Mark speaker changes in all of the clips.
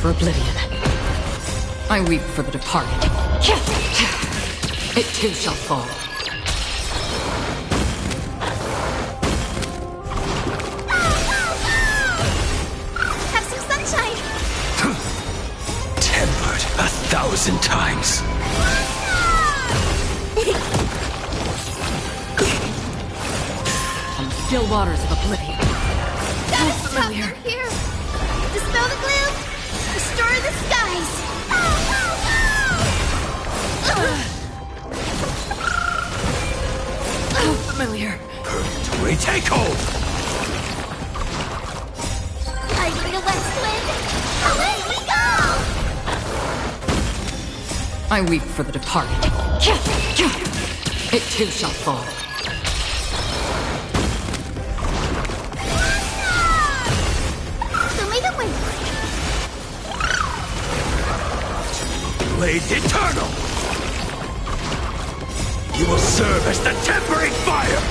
Speaker 1: for oblivion. I weep for the departed. It too shall fall.
Speaker 2: Have some sunshine!
Speaker 3: Tempered 1,000 times.
Speaker 1: On the still waters of oblivion.
Speaker 2: Gotta
Speaker 1: How
Speaker 2: stop
Speaker 1: familiar.
Speaker 2: them here! Dispel the gloom! Destroy the skies!
Speaker 1: How familiar.
Speaker 3: Purgatory takeoff!
Speaker 2: Are you ready to west wind? Away we go!
Speaker 1: I weep for the departed. It too shall fall.
Speaker 2: So may the wind
Speaker 3: Blade eternal! You will serve as the tempering fire!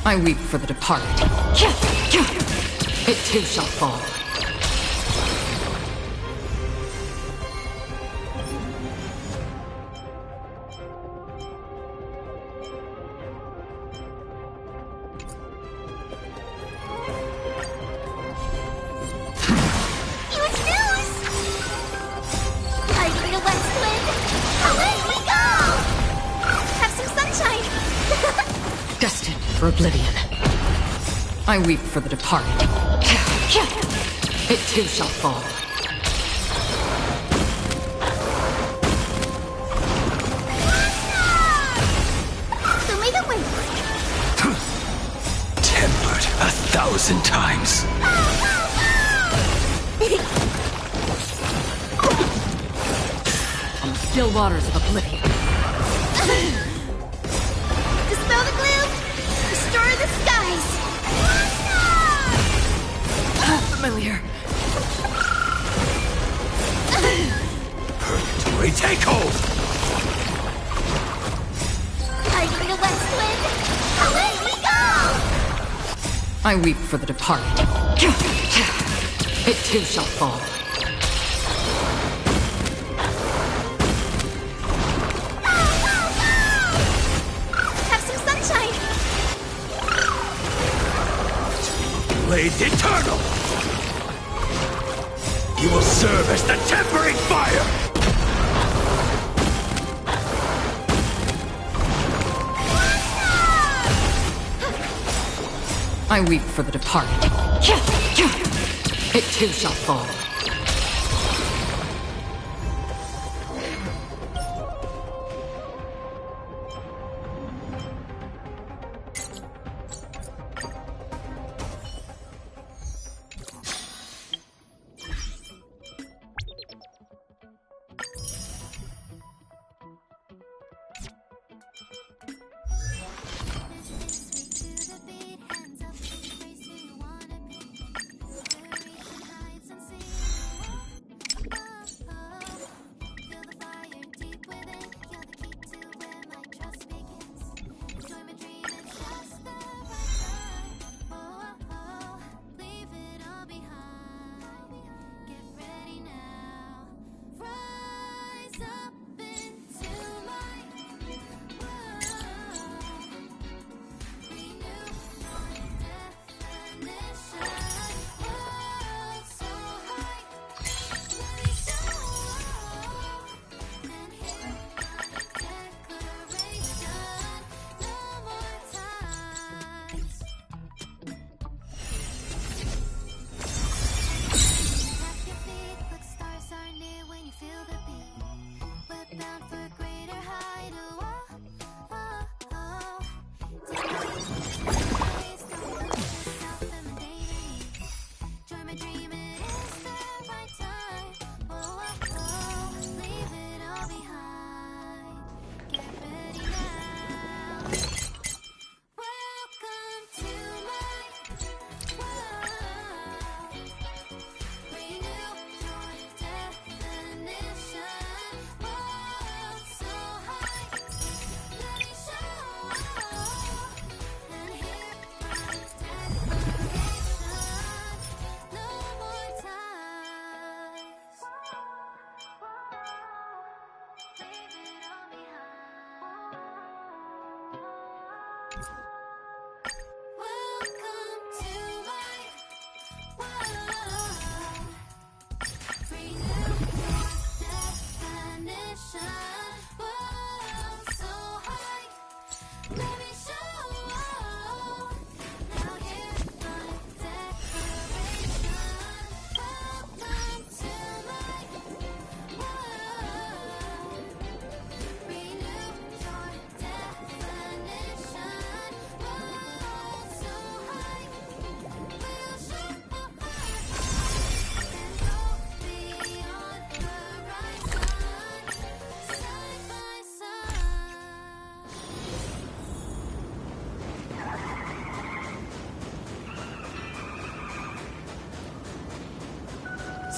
Speaker 1: I weep for the departed. It too shall fall.
Speaker 2: huge news! Are you ready to west wind? Away we go! Have some sunshine!
Speaker 1: Destined for oblivion. I weep for the departed. It too shall fall.
Speaker 2: So may the wind
Speaker 3: Tempered 1,000 times.
Speaker 1: On the still waters of oblivion.
Speaker 2: dispel the gloom! Destroy the skies!
Speaker 1: How familiar.
Speaker 3: Purgatory takeoff!
Speaker 2: Are you ready to west wind? Away we go!
Speaker 1: I weep for the departed. It too shall fall.
Speaker 2: Have some sunshine!
Speaker 3: Blade eternal! You will serve as the tempering fire!
Speaker 1: I weep for the departed. It too shall fall.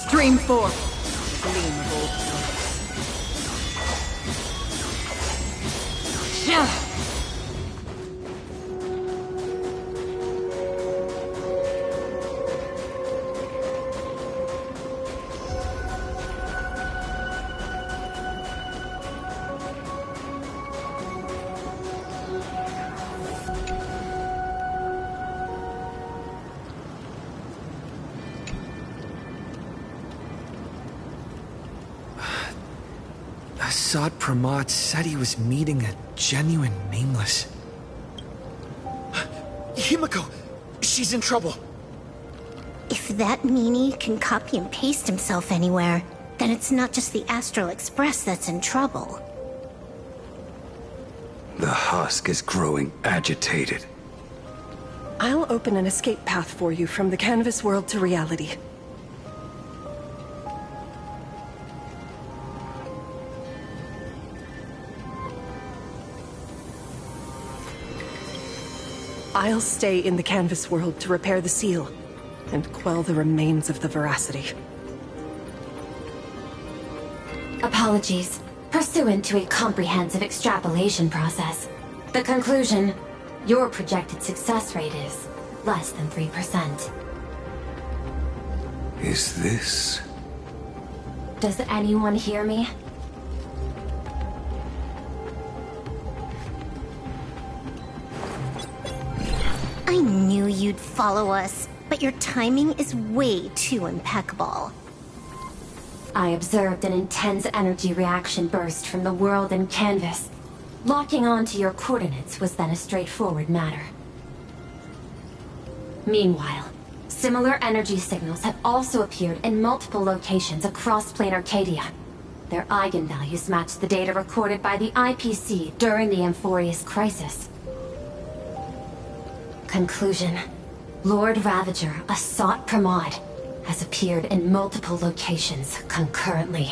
Speaker 1: Stream forth. Gleam of old stories. Yeah.
Speaker 4: Assad Pramod said he was meeting a genuine nameless. Himiko! She's in trouble!
Speaker 2: If that meanie can copy and paste himself anywhere, then it's not just the Astral Express that's in trouble.
Speaker 3: The husk is growing agitated.
Speaker 5: I'll open an escape path for you from the canvas world to reality. I'll stay in the canvas world to repair the seal and quell the remains of the veracity.
Speaker 6: Apologies. Pursuant to a comprehensive extrapolation process, the conclusion, your projected success rate is less than 3%.
Speaker 3: Is this...
Speaker 6: Does anyone hear me?
Speaker 2: I knew you'd follow us, but your timing is way too impeccable.
Speaker 6: I observed an intense energy reaction burst from the world in canvas. Locking onto your coordinates was then a straightforward matter. Meanwhile, similar energy signals have also appeared in multiple locations across Plane Arcadia. Their eigenvalues match the data recorded by the IPC during the Amphorius crisis. Conclusion. Lord Ravager, Assad Pramod, has appeared in multiple locations concurrently.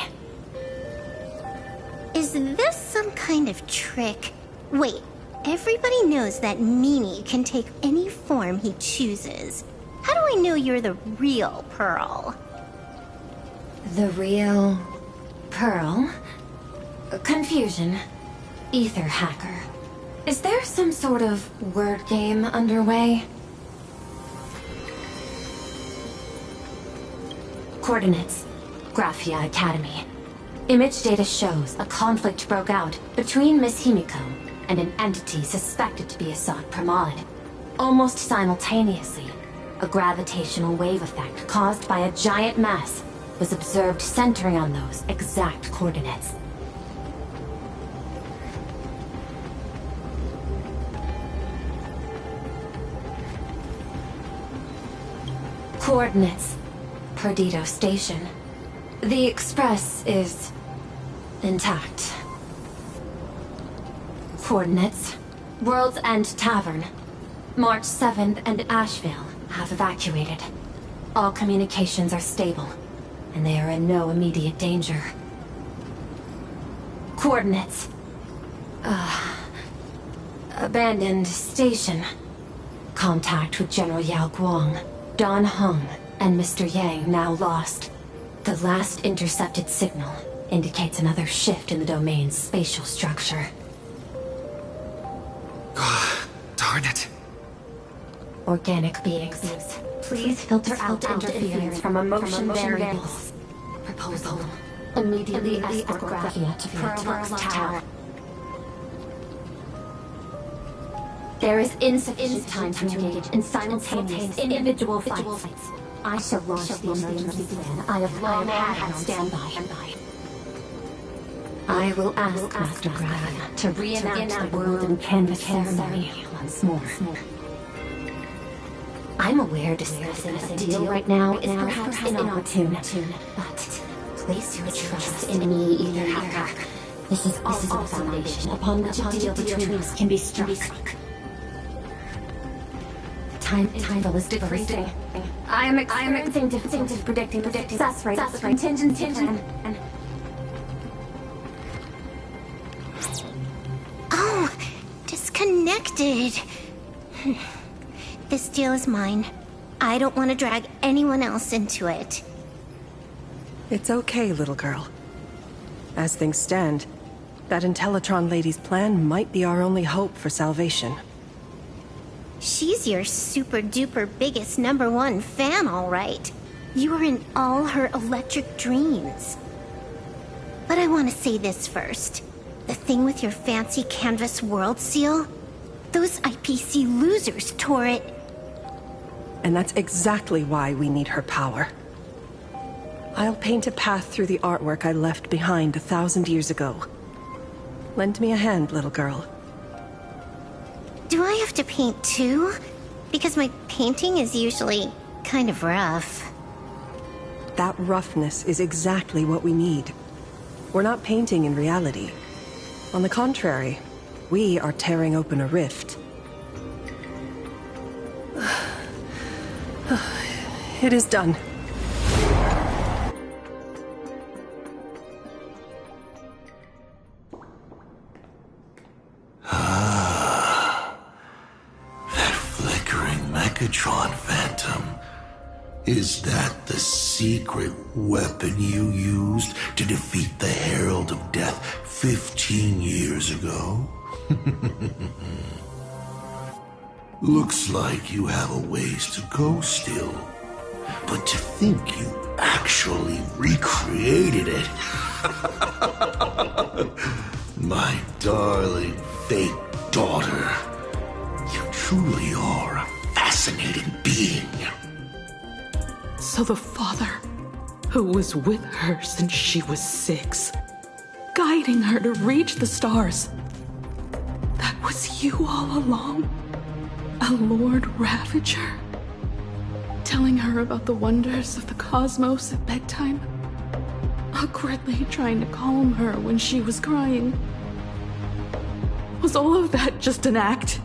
Speaker 2: Is this some kind of trick? Wait, everybody knows that meanie can take any form he chooses. How do I know you're the real Pearl?
Speaker 6: The real... Pearl? Confusion. Ether hacker. Is there some sort of word game underway? Coordinates. Graphia Academy. Image data shows a conflict broke out between Miss Himiko and an entity suspected to be Assad Pramod. Almost simultaneously, a gravitational wave effect caused by a giant mass was observed centering on those exact coordinates. Coordinates. Perdido Station. The Express is... intact. Coordinates. World's End Tavern. March 7th and Asheville have evacuated. All communications are stable, and they are in no immediate danger. Coordinates. Abandoned station. Contact with General Yao Guang, Don Hung, and Mr. Yang now lost. The last intercepted signal indicates another shift in the domain's spatial structure.
Speaker 4: Darn it.
Speaker 6: Organic beings, please filter out interference from emotion variables. Proposal. Immediately escort Graphia to Pearl's Tower. There is insufficient time to engage in simultaneous individual fights. I shall launch the emergency plan I have long had on standby. I will ask Master Graphia to reenact the world in canvas ceremony once more. I'm aware discussing a deal right now is perhaps inopportune, but place your trust in me, Ether Hacker. This is also the foundation upon which a deal between us can be struck. Time interval is decreasing. I am experiencing difficulty predicting the success rate of the contingency plan.
Speaker 2: Oh, disconnected. This deal is mine. I don't want to drag anyone else into it.
Speaker 5: It's okay, little girl. As things stand, that Intellitron lady's plan might be our only hope for salvation.
Speaker 2: She's your super-duper biggest #1 fan, all right. You're in all her electric dreams. But I want to say this first. The thing with your fancy canvas world seal? Those IPC losers tore it.
Speaker 5: And that's exactly why we need her power. I'll paint a path through the artwork I left behind 1,000 years ago. Lend me a hand, little girl.
Speaker 2: Do I have to paint too? Because my painting is usually kind of rough.
Speaker 5: That roughness is exactly what we need. We're not painting in reality. On the contrary, we are tearing open a rift. It is done.
Speaker 7: That flickering Megatron Phantom. Is that the secret weapon you used to defeat the Herald of Death 15 years ago? Looks like you have a ways to go still. But to think you actually recreated it. My darling fake daughter. You truly are a fascinating being.
Speaker 1: So the father, who was with her since she was 6, guiding her to reach the stars, that was you all along? A Lord Ravager? Telling her about the wonders of the cosmos at bedtime? Awkwardly trying to calm her when she was crying? Was all of that just an act?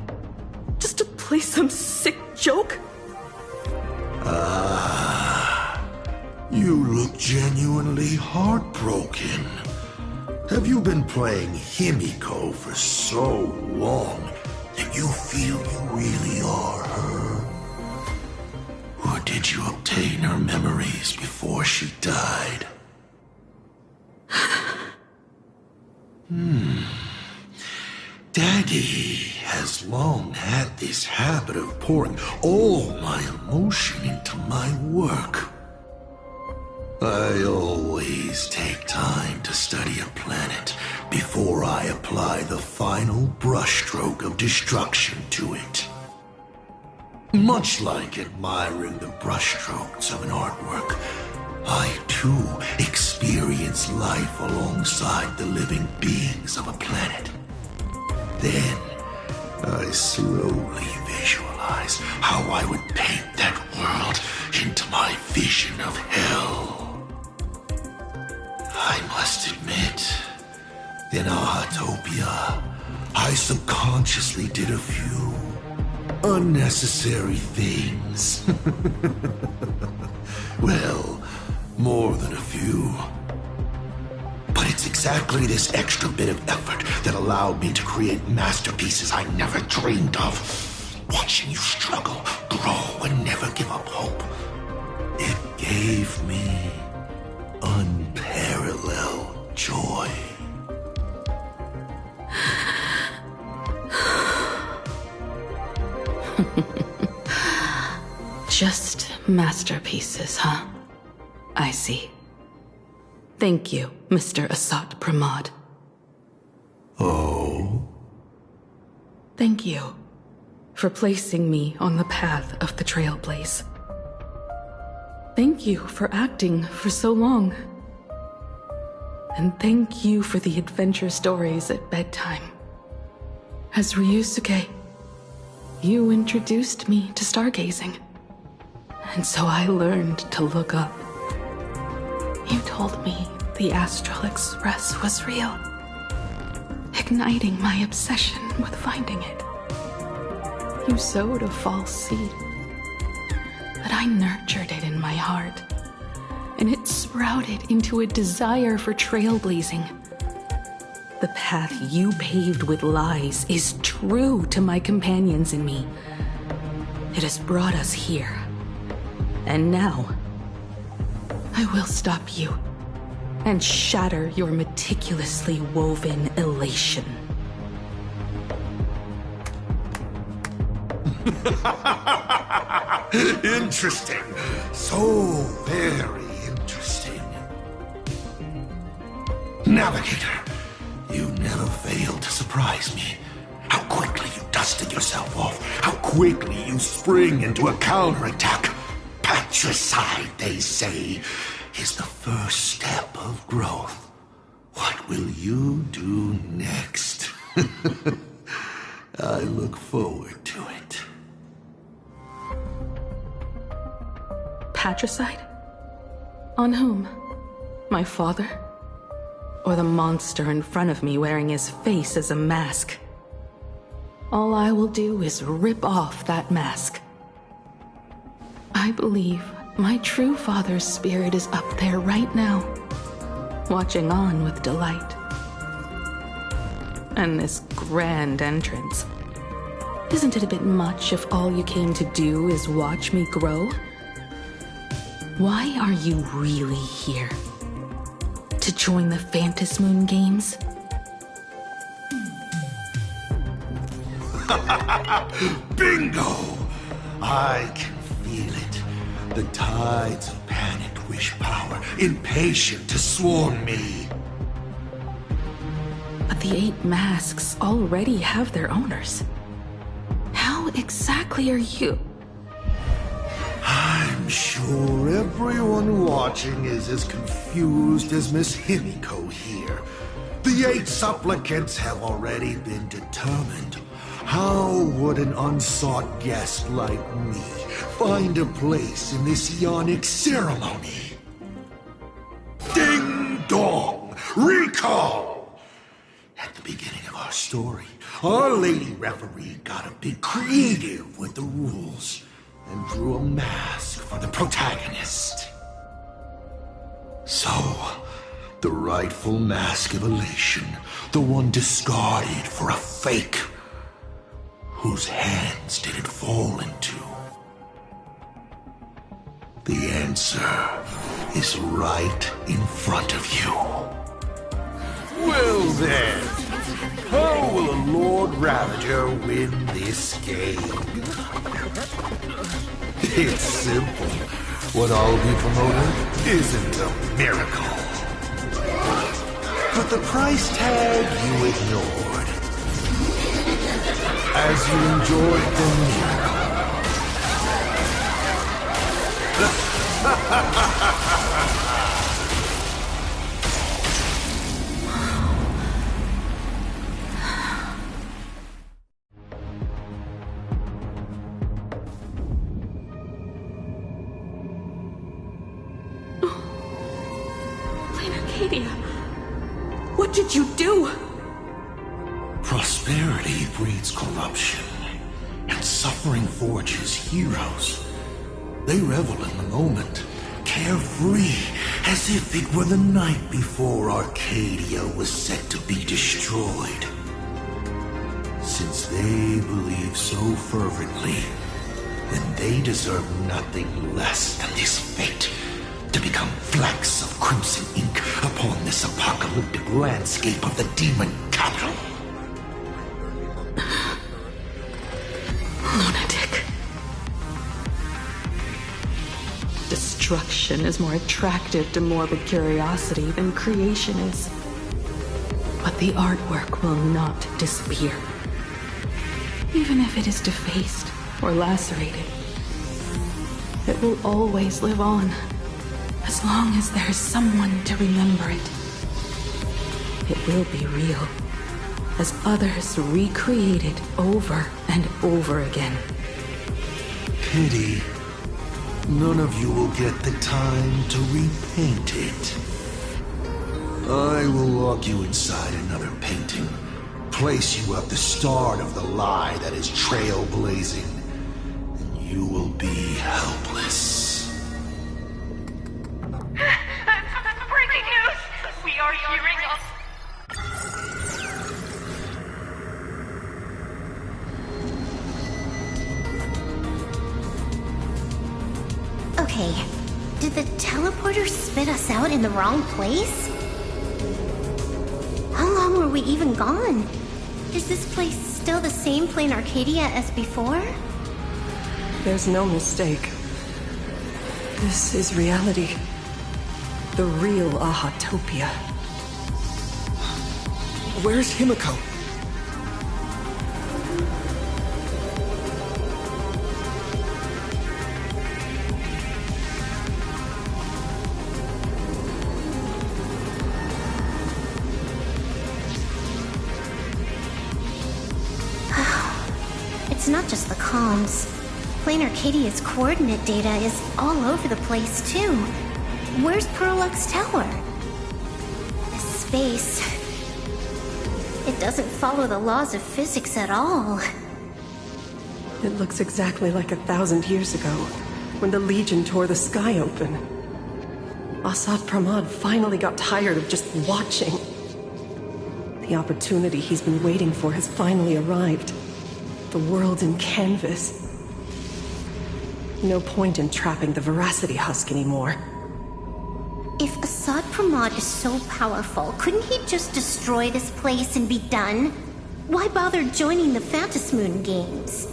Speaker 1: Just to play some sick joke?
Speaker 7: You look genuinely heartbroken. Have you been playing Himiko for so long that you feel you really are her? Or did you obtain her memories before she died? Daddy has long had this habit of pouring all my emotion into my work. I always take time to study a planet before I apply the final brushstroke of destruction to it. Much like admiring the brushstrokes of an artwork, I too experience life alongside the living beings of a planet. Then, I slowly visualize how I would paint that world into my vision of hell. I must admit, in Ahatopia, I subconsciously did a few unnecessary things. Well, more than a few. But it's exactly this extra bit of effort that allowed me to create masterpieces I never dreamed of. Watching you struggle, grow, and never give up hope. It gave me unparalleled joy.
Speaker 1: Just masterpieces, huh? I see. Thank you, Mr. Asat Pramod.
Speaker 7: Oh?
Speaker 1: Thank you for placing me on the path of the Trailblaze. Thank you for acting for so long. And thank you for the adventure stories at bedtime. As Ryusuke, you introduced me to stargazing. And so I learned to look up. You told me the Astral Express was real, igniting my obsession with finding it. You sowed a false seed, but I nurtured it in my heart, and it sprouted into a desire for trailblazing. The path you paved with lies is true to my companions and me. It has brought us here. And now, I will stop you and shatter your meticulously woven elation.
Speaker 7: Interesting. So very interesting. Navigator, you never failed to surprise me. How quickly you dusted yourself off. How quickly you spring into a counterattack. Patricide, they say, is the first step of growth. What will you do next? I look forward to it.
Speaker 1: Patricide? On whom? My father? Or the monster in front of me wearing his face as a mask? All I will do is rip off that mask. I believe my true father's spirit is up there right now, watching on with delight. And this grand entrance. Isn't it a bit much if all you came to do is watch me grow? Why are you really here? To join the Phantasmoon Games?
Speaker 7: Bingo! I can feel it. The tides of panicked wish power, impatient to swarm me.
Speaker 1: But the 8 masks already have their owners. How exactly are you?
Speaker 7: I'm sure everyone watching is as confused as Miss Himiko here. The 8 supplicants have already been determined. How would an unsought guest like me find a place in this yonic ceremony? Ding dong! Recall! At the beginning of our story, our lady referee got a bit creative with the rules and drew a mask for the protagonist. So, the rightful mask of elation, the one discarded for a fake. Whose hands did it fall into? The answer is right in front of you. Well then, how will a Lord Ravager win this game? It's simple. What I'll be promoting isn't a miracle. But the price tag you ignored. As you enjoyed the miracle.
Speaker 1: Lena Cadia, what did you do?
Speaker 7: Prosperity breeds corruption, and suffering forges heroes. They revel in the moment, carefree, as if it were the night before Arcadia was set to be destroyed. Since they believe so fervently, then they deserve nothing less than this fate, to become flecks of crimson ink upon this apocalyptic landscape of the demon capital.
Speaker 1: Lunatic. Destruction is more attractive to morbid curiosity than creation is. But the artwork will not disappear. Even if it is defaced or lacerated, it will always live on, as long as there is someone to remember it. It will be real, as others recreate it over and over again.
Speaker 7: Pity. None of you will get the time to repaint it. I will lock you inside another painting, place you at the start of the lie that is trailblazing, and you will be helpless.
Speaker 8: Breaking news! We are hearing a...
Speaker 2: Okay, did the teleporter spit us out in the wrong place? How long were we even gone? Is this place still the same Plain Arcadia as before?
Speaker 5: There's no mistake. This is reality. The real Ahatopia.
Speaker 4: Where's Himiko?
Speaker 2: It's not just the comms. Plain Arcadia's coordinate data is all over the place, too. Where's Perlux Tower? This space... it doesn't follow the laws of physics at all.
Speaker 5: It looks exactly like 1,000 years ago, when the Legion tore the sky open. Assad Pramad finally got tired of just watching. The opportunity he's been waiting for has finally arrived. The world in canvas. No point in trapping the Veracity Husk anymore.
Speaker 2: If Assad Pramad is so powerful, couldn't he just destroy this place and be done? Why bother joining the Phantasmoon games?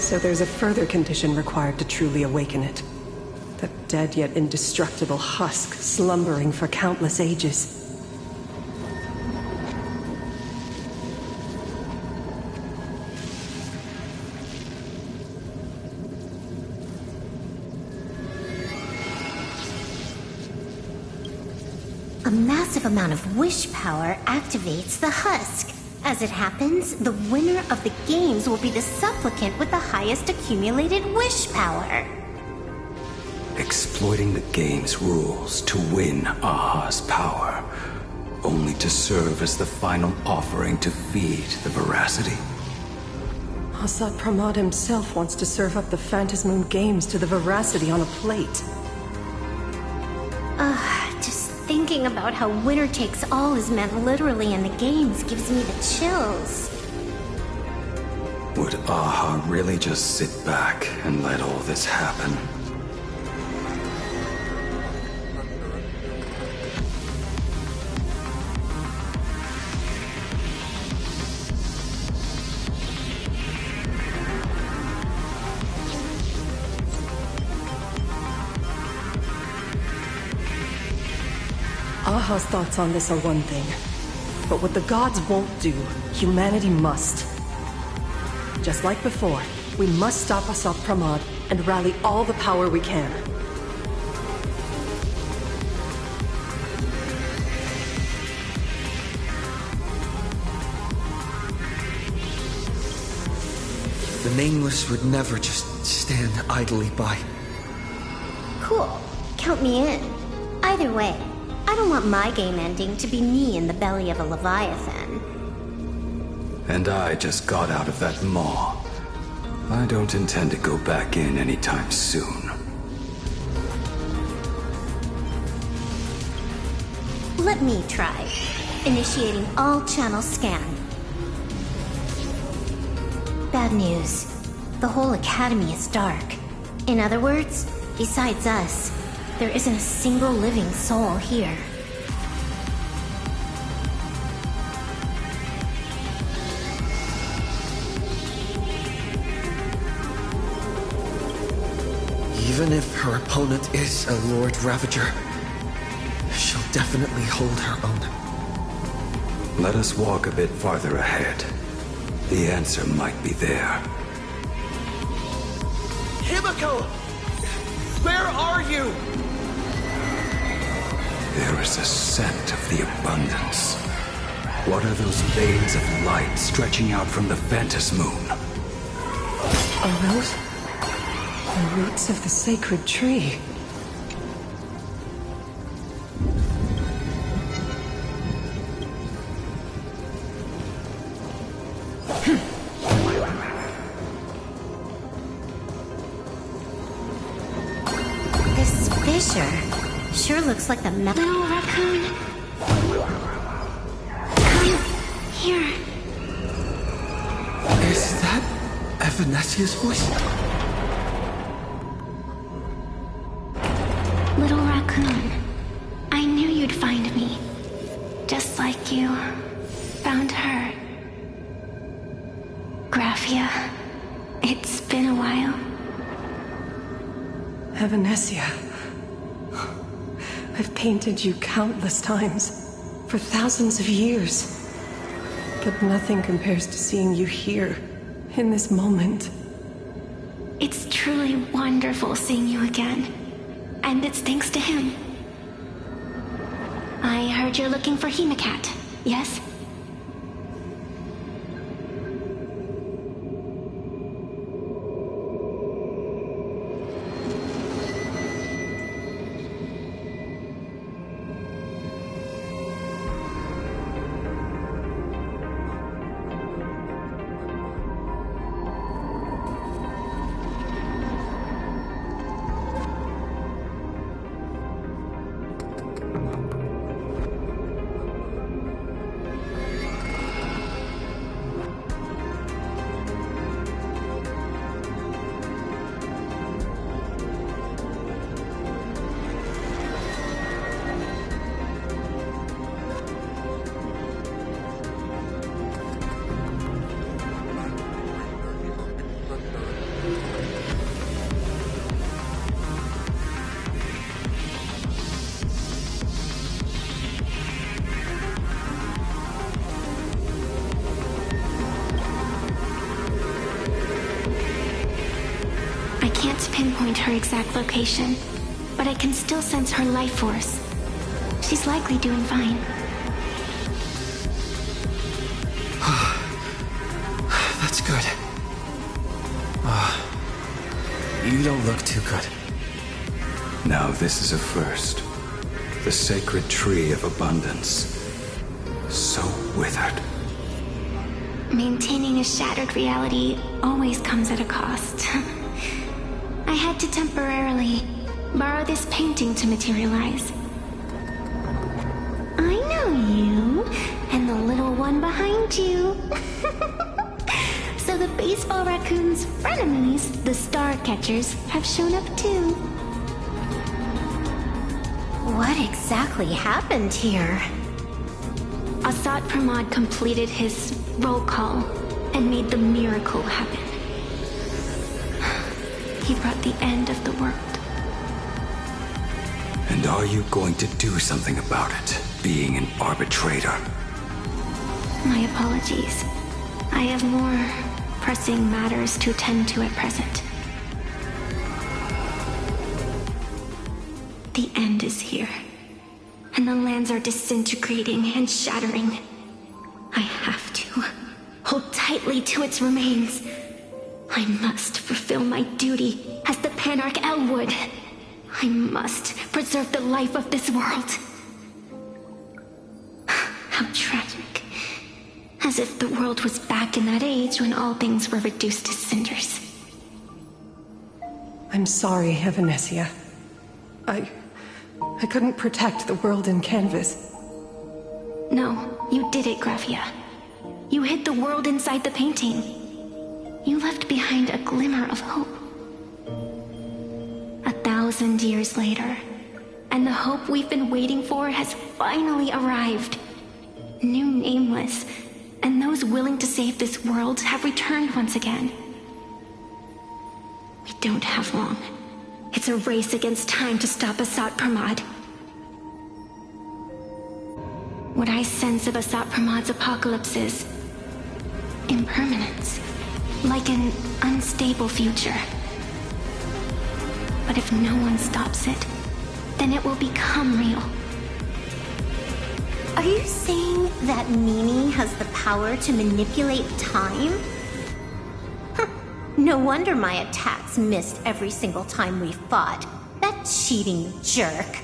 Speaker 5: So there's a further condition required to truly awaken it. That dead yet indestructible husk slumbering for countless ages.
Speaker 2: A massive amount of wish power activates the husk. As it happens, the winner of the games will be the supplicant with the highest accumulated wish power.
Speaker 3: Exploiting the game's rules to win Aha's power, only to serve as the final offering to feed the Veracity.
Speaker 5: Assad Pramad himself wants to serve up the Phantasmoon games to the Veracity on a plate.
Speaker 2: Just thinking about how winner takes all is meant literally in the games gives me the chills.
Speaker 3: Would Aha really just sit back and let all this happen?
Speaker 5: Aha's thoughts on this are one thing. But what the gods won't do, humanity must. Just like before, we must stop Assad Pramad and rally all the power we can.
Speaker 4: The Nameless would never just stand idly by.
Speaker 2: Cool. Count me in. Either way, I don't want my game ending to be me in the belly of a Leviathan.
Speaker 3: And I just got out of that maw. I don't intend to go back in anytime soon.
Speaker 2: Let me try. Initiating all channel scan. Bad news. The whole academy is dark. In other words, besides us, there isn't a single living soul here.
Speaker 4: Even if her opponent is a Lord Ravager, she'll definitely hold her own.
Speaker 3: Let us walk a bit farther ahead. The answer might be there.
Speaker 4: Himiko! Where are you?
Speaker 3: There is a scent of the abundance. What are those veins of light stretching out from the Phantasmoon?
Speaker 5: Are those the roots of the sacred tree?
Speaker 2: This fissure sure looks like the Little raccoon. Come here.
Speaker 4: Is that Evanesia's voice?
Speaker 2: Little raccoon. I knew you'd find me.
Speaker 5: Evanesia. I've painted you countless times, for thousands of years. But nothing compares to seeing you here, in this moment.
Speaker 9: It's truly wonderful seeing you again. And it's thanks to him. I heard you're looking for Hemacat, yes? I can't pinpoint her exact location, but I can still sense her life force. She's likely doing fine.
Speaker 4: That's good. You don't look too good.
Speaker 3: Now this is a first. The sacred tree of abundance. So withered.
Speaker 9: Maintaining a shattered reality always comes at a cost. I had to temporarily borrow this painting to materialize. I know you, and the little one behind you. So the baseball raccoon's frenemies, the star catchers, have shown up too.
Speaker 2: What exactly happened here?
Speaker 9: Assat Pramod completed his roll call and made the miracle happen. He brought the end of the world.
Speaker 3: And are you going to do something about it, being an arbitrator?
Speaker 9: My apologies. I have more pressing matters to attend to at present. The end is here, and the lands are disintegrating and shattering. I have to hold tightly to its remains. I must fulfill my duty as the Panarch Elwood. I must preserve the life of this world. How tragic. As if the world was back in that age when all things were reduced to cinders.
Speaker 5: I'm sorry, Evanesia. I couldn't protect the world in canvas.
Speaker 9: No, you did it, Grafia. You hid the world inside the painting. You left behind a glimmer of hope. 1,000 years later, and the hope we've been waiting for has finally arrived. New Nameless, and those willing to save this world have returned once again. We don't have long. It's a race against time to stop Assat Pramod. What I sense of Assat Pramod's apocalypse is impermanence. Like an unstable future. But if no one stops it, then it will become real.
Speaker 2: Are you saying that Mimi has the power to manipulate time? No wonder my attacks missed every single time we fought. That cheating jerk.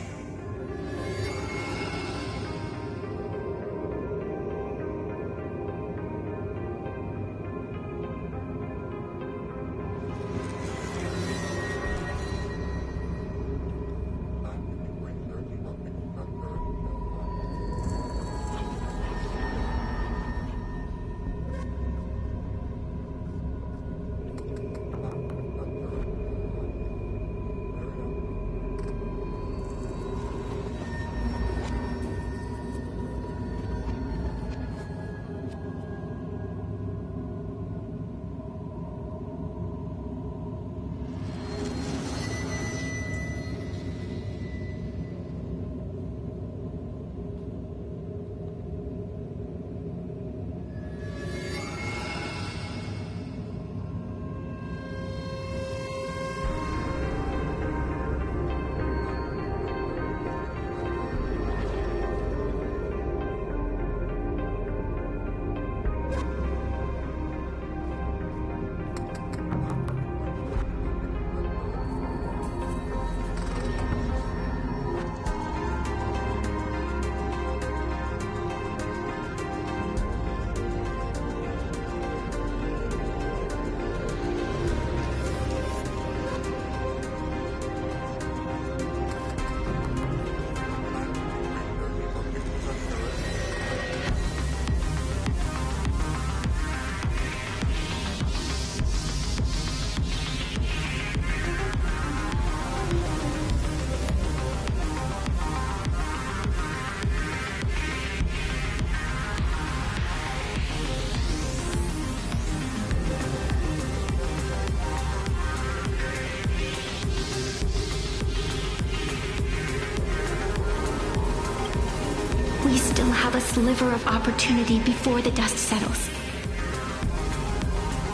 Speaker 9: We still have a sliver of opportunity before the dust settles.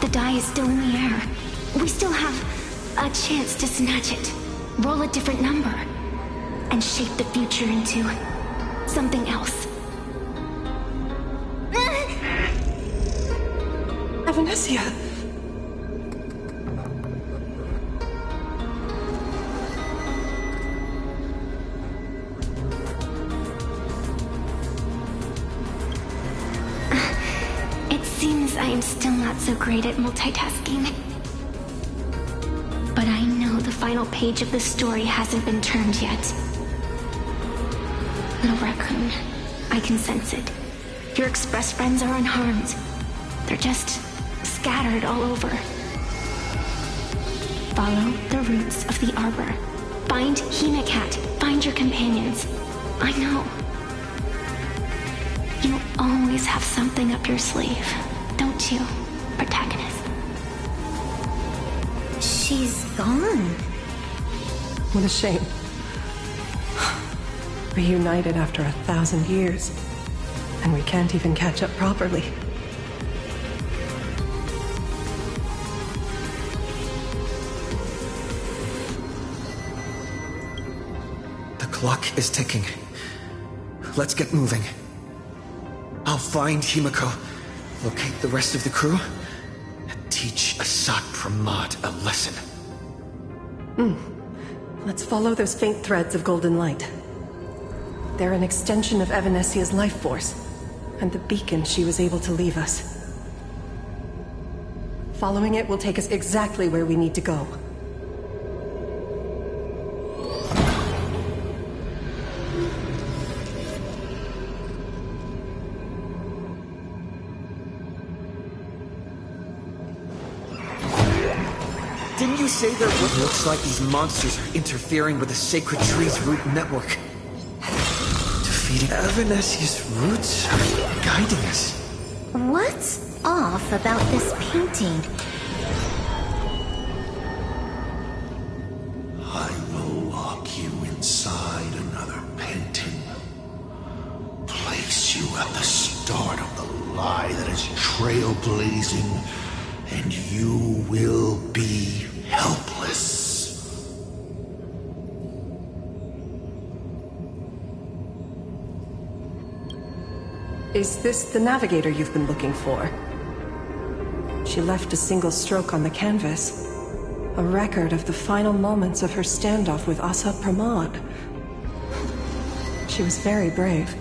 Speaker 9: The die is still in the air. We still have a chance to snatch it, roll a different number, and shape the future into something else.
Speaker 5: Evanescia!
Speaker 9: It seems I am still not so great at multitasking. But I know the final page of the story hasn't been turned yet. Little Raccoon, I can sense it. Your Express friends are unharmed. They're just scattered all over. Follow the roots of the arbor. Find Hemacat. Find your companions. I know. You always have something up your sleeve, don't you, protagonist?
Speaker 2: She's gone.
Speaker 5: What a shame. Reunited after 1,000 years, and we can't even catch up properly.
Speaker 4: The clock is ticking. Let's get moving. I'll find Himiko, locate the rest of the crew, and teach Asat Pramod a lesson.
Speaker 5: Let's follow those faint threads of golden light. They're an extension of Evanescia's life force, and the beacon she was able to leave us. Following it will take us exactly where we need to go.
Speaker 4: Didn't you say that what looks like these monsters are interfering with the sacred tree's root network? Defeating Evanescia's roots are guiding us.
Speaker 2: What's off about this painting?
Speaker 7: I will lock you inside another painting. Place you at the start of the lie that is trailblazing, and you will be helpless.
Speaker 5: Is this the navigator you've been looking for? She left a single stroke on the canvas. A record of the final moments of her standoff with Asat Pramod. She was very brave.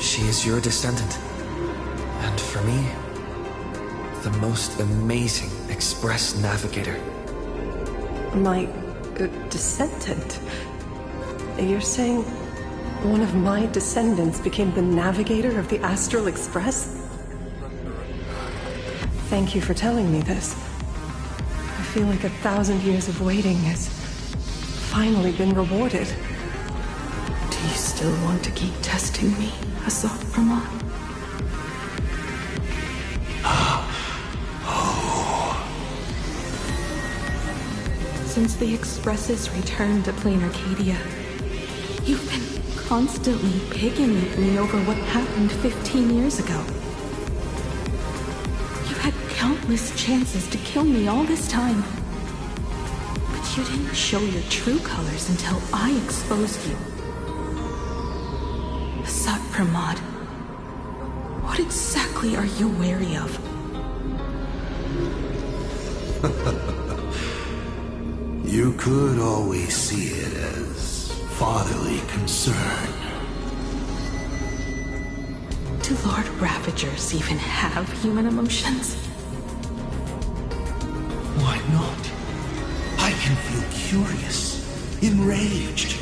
Speaker 4: She is your descendant. And for me, the most amazing Express navigator.
Speaker 5: My descendant? You're saying one of my descendants became the navigator of the Astral Express? Thank you for telling me this. I feel like 1,000 years of waiting has finally been rewarded.
Speaker 1: Do you still want to keep testing me, Asat Pramod? Since the Expresses returned to Plain Arcadia, you've been constantly picking at me over what happened 15 years ago. You had countless chances to kill me all this time. But you didn't show your true colors until I exposed you. Asat Pramod, what exactly are you wary of?
Speaker 7: You could always see it as fatherly concern.
Speaker 1: Do Lord Ravagers even have human emotions?
Speaker 7: Why not? I can feel curious, enraged.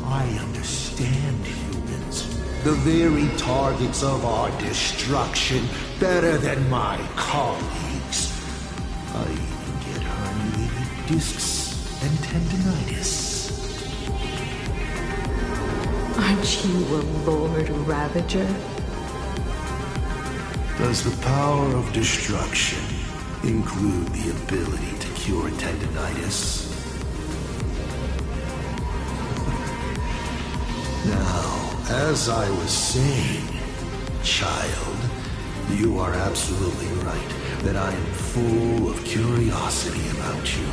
Speaker 7: I understand humans, the very targets of our destruction, better than my colleagues. I even get herniated discs and tendinitis.
Speaker 1: Aren't you a Lord Ravager?
Speaker 7: Does the power of destruction include the ability to cure tendinitis? Now, as I was saying, child, you are absolutely right that I am full of curiosity about you.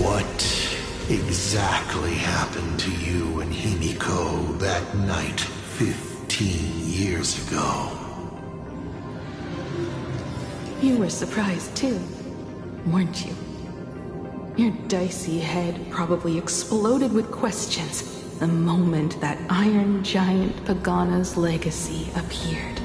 Speaker 7: What exactly happened to you and Himiko that night 15 years ago?
Speaker 1: You were surprised too, weren't you? Your dicey head probably exploded with questions the moment that Iron Giant Pagana's legacy appeared.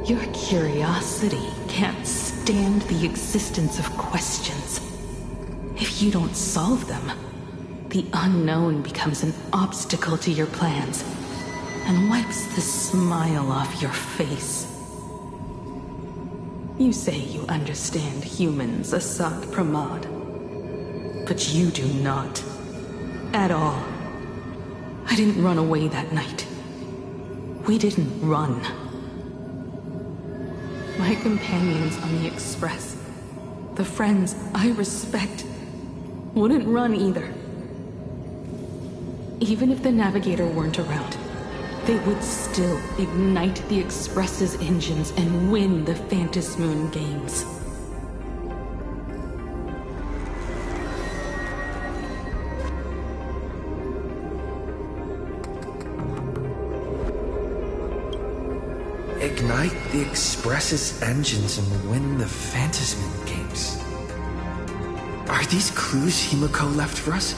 Speaker 1: Your curiosity can't stand the existence of questions. If you don't solve them, the unknown becomes an obstacle to your plans and wipes the smile off your face. You say you understand humans, Assad Pramod, but you do not. At all. I didn't run away that night. We didn't run. My companions on the Express, the friends I respect, wouldn't run either. Even if the Navigator weren't around, they would still ignite the Express's engines and win the Phantasmoon games.
Speaker 4: Ignite the Express's engines and win the Phantasmoon games. Are these clues Himiko left for us?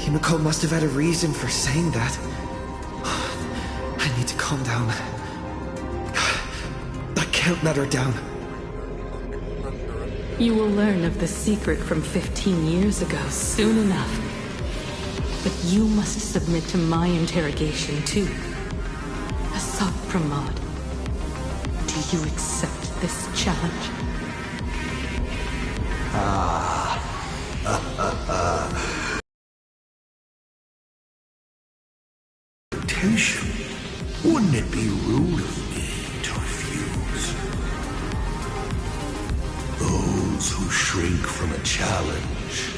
Speaker 4: Himiko must have had a reason for saying that. I need to calm down. I can't let her down.
Speaker 1: You will learn of the secret from 15 years ago soon enough. But you must submit to my interrogation too. Assad Pramod, do you accept this challenge?
Speaker 7: Wouldn't it be rude of me to refuse? Those who shrink from a challenge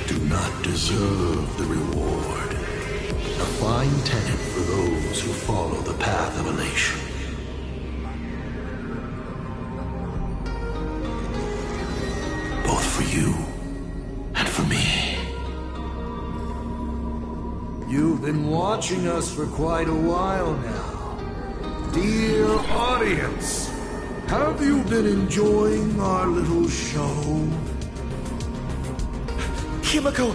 Speaker 7: do not deserve the reward. A fine tenet for those who follow the path of elation. Both for you and for me. You've been watching us for quite a while now. Dear audience, have you been enjoying our little show?
Speaker 4: Himiko!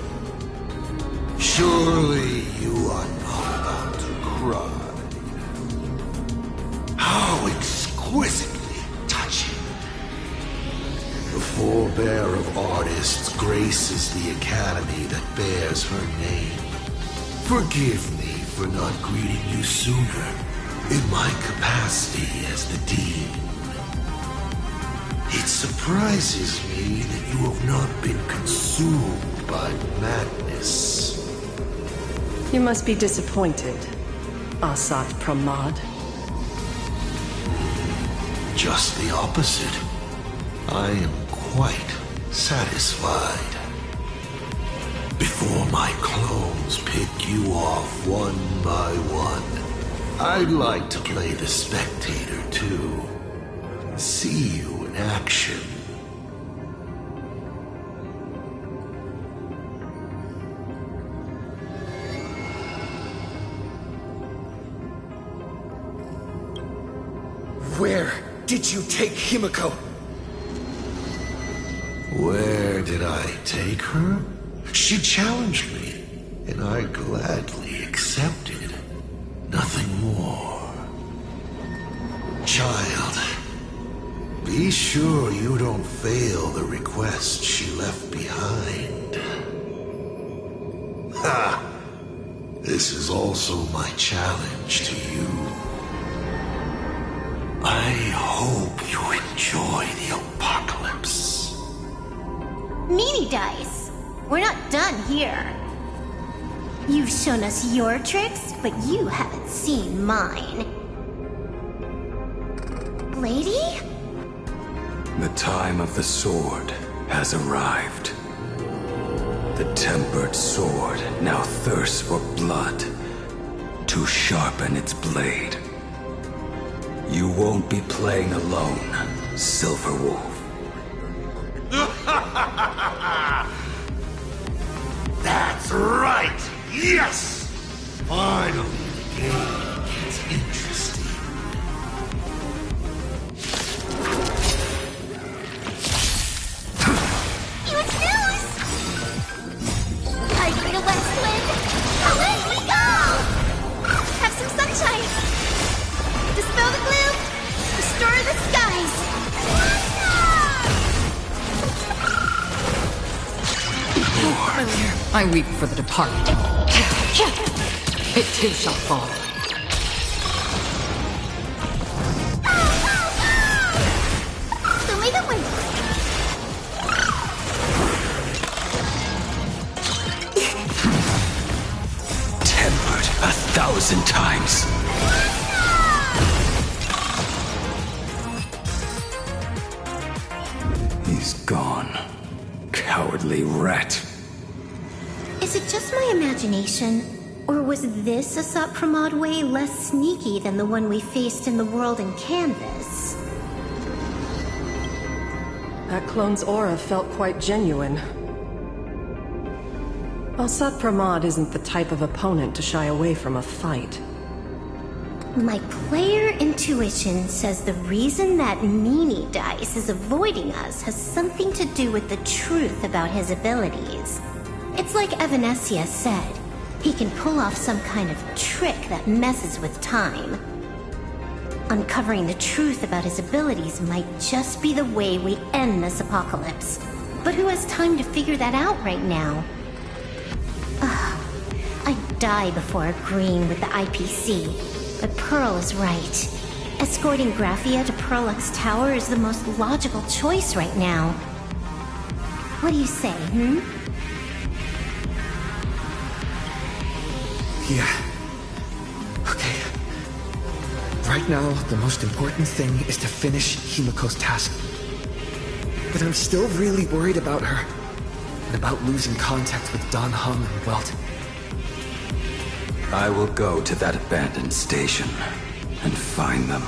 Speaker 7: Surely you are not about to cry. How exquisitely touching. The forebear of artists graces the academy that bears her name. Forgive me for not greeting you sooner in my capacity as the Dean. It surprises me that you have not been consumed by madness.
Speaker 5: You must be disappointed, Assad Pramod.
Speaker 7: Just the opposite. I am quite satisfied. Before my clones pick you off one by one, I'd like to play the spectator too. See you in action.
Speaker 4: Where did you take Himiko?
Speaker 7: Where did I take her? She challenged me, and I gladly accepted. Nothing more. Child, be sure you don't fail the request she left behind. Ha! This is also my challenge to you. I hope you enjoy the apocalypse.
Speaker 2: Meanie Dice, we're not done here. You've shown us your tricks, but you haven't seen mine. lady?
Speaker 3: The time of the sword has arrived. The tempered sword now thirsts for blood to sharpen its blade. You won't be playing alone, Silverwolf.
Speaker 7: That's right! Yes! Finally, the game gets interesting.
Speaker 2: Huge news! Hide from the west wind! Away we go! Have some sunshine! Dispel the gloom! Restore the skies!
Speaker 10: I weep for the departed. It too shall fall.
Speaker 2: So may the wind.
Speaker 3: Tempered 1,000 times. He's gone. Cowardly rat.
Speaker 2: Is it just my imagination? Or was this Asat Pramod way less sneaky than the one we faced in the world in Canvas?
Speaker 5: That clone's aura felt quite genuine. Asat Pramod isn't the type of opponent to shy away from a fight.
Speaker 2: My player intuition says the reason that Meanie Dice is avoiding us has something to do with the truth about his abilities. It's like Evanescia said, he can pull off some kind of trick that messes with time. Uncovering the truth about his abilities might just be the way we end this apocalypse. But who has time to figure that out right now? I'd die before agreeing with the IPC. But Pearl is right. Escorting Graphia to Perlux Tower is the most logical choice right now. What do you say,
Speaker 4: Yeah. Okay. Right now, the most important thing is to finish Himiko's task. But I'm still really worried about her. And about losing contact with Dan Heng and Welt.
Speaker 3: I will go to that abandoned station and find them.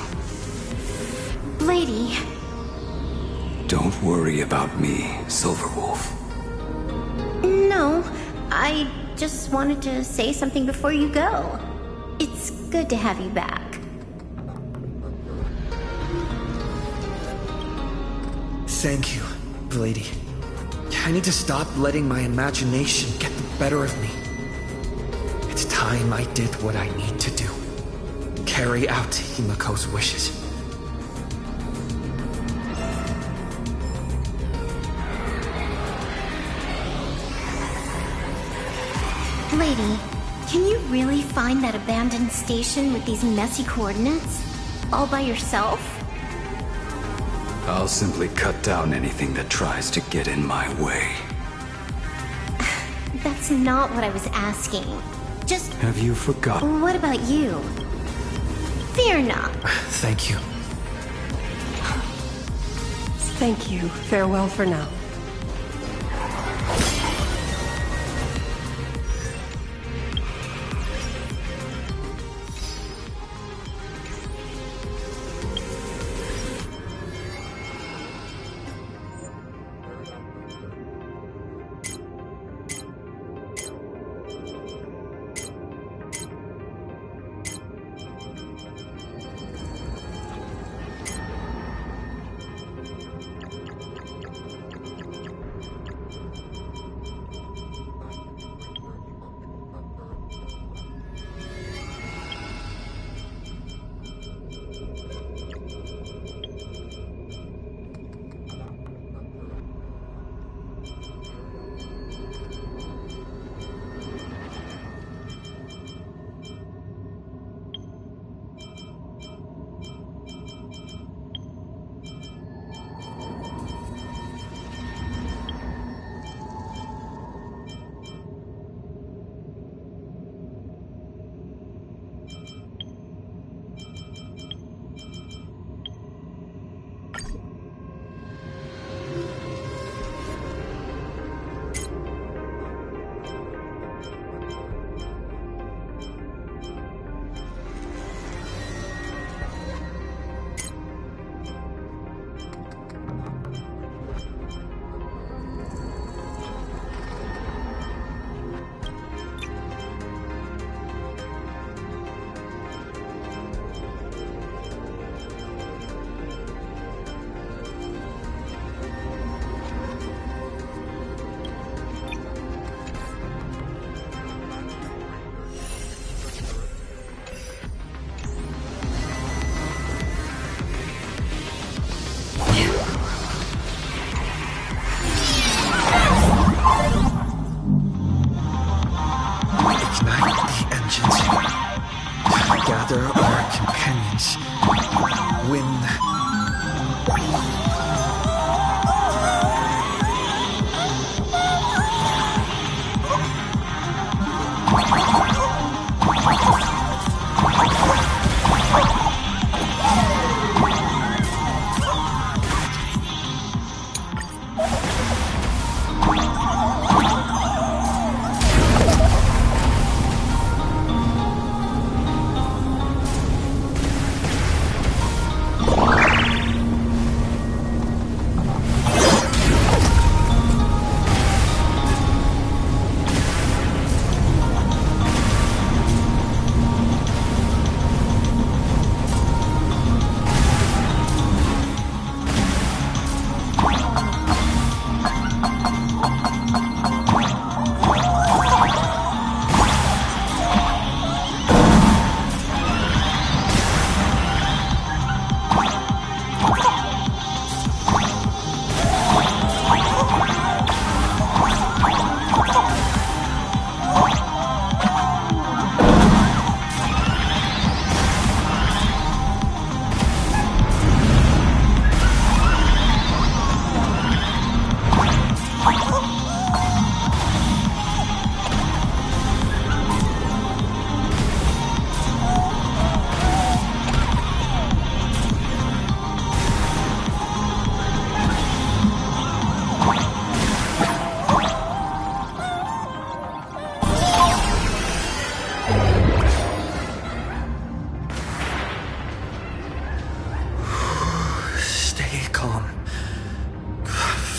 Speaker 2: Lady?
Speaker 3: Don't worry about me, Silverwolf.
Speaker 2: No, I just wanted to say something before you go. It's good to have you back.
Speaker 4: Thank you, lady. I need to stop letting my imagination get the better of me. It's time I did what I need to do. Carry out Himiko's wishes.
Speaker 2: Lady, can you really find that abandoned station with these messy coordinates? All by yourself?
Speaker 3: I'll simply cut down anything that tries to get in my way.
Speaker 2: That's not what I was asking. Just...
Speaker 3: Have you forgotten?
Speaker 2: What about you? Fear not.
Speaker 4: Thank you.
Speaker 5: Thank you. Farewell for now.
Speaker 4: gather our companions. Win.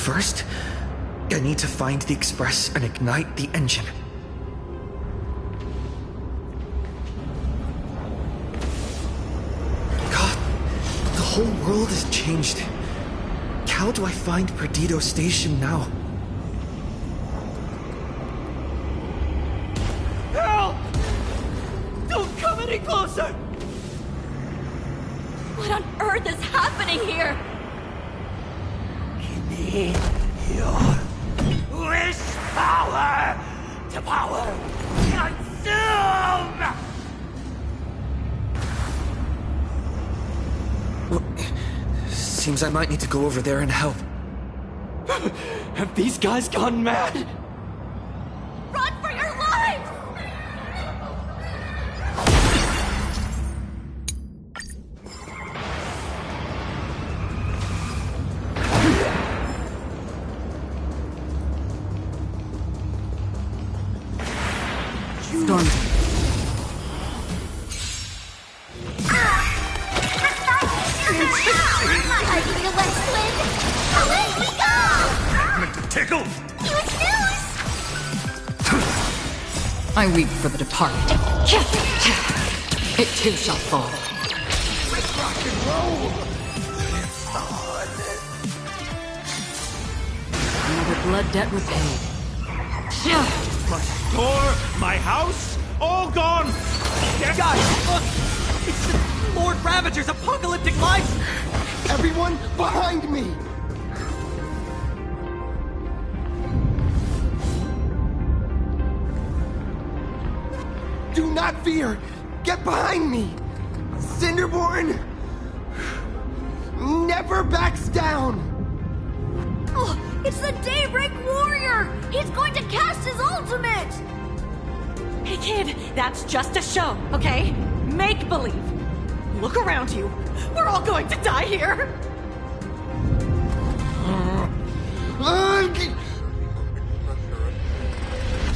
Speaker 4: First, I need to find the Express and ignite the engine. God, the whole world has changed. How do I find Perdido Station now?
Speaker 11: Help! Don't come any closer!
Speaker 12: What on earth is happening here?
Speaker 11: Need your wish power to power consume!
Speaker 4: Well, seems I might need to go over there and help.
Speaker 11: Have these guys gone mad?
Speaker 12: Run for your lives!
Speaker 10: Storm.
Speaker 7: Tickle!
Speaker 10: I weep for the departed. It too shall fall.
Speaker 7: Rock and roll!
Speaker 10: Another blood debt repaid.
Speaker 11: My store, my house, all gone! Guys, look! It's the Lord Ravager's apocalyptic life!
Speaker 13: Everyone behind me! Do not fear! Get behind me! Cinderborn never backs down!
Speaker 12: Oh, it's the Daybreak Warrior! He's going to cast his ultimate!
Speaker 14: Hey kid, that's just a show, okay? Make believe. Look around you. We're all going to die here.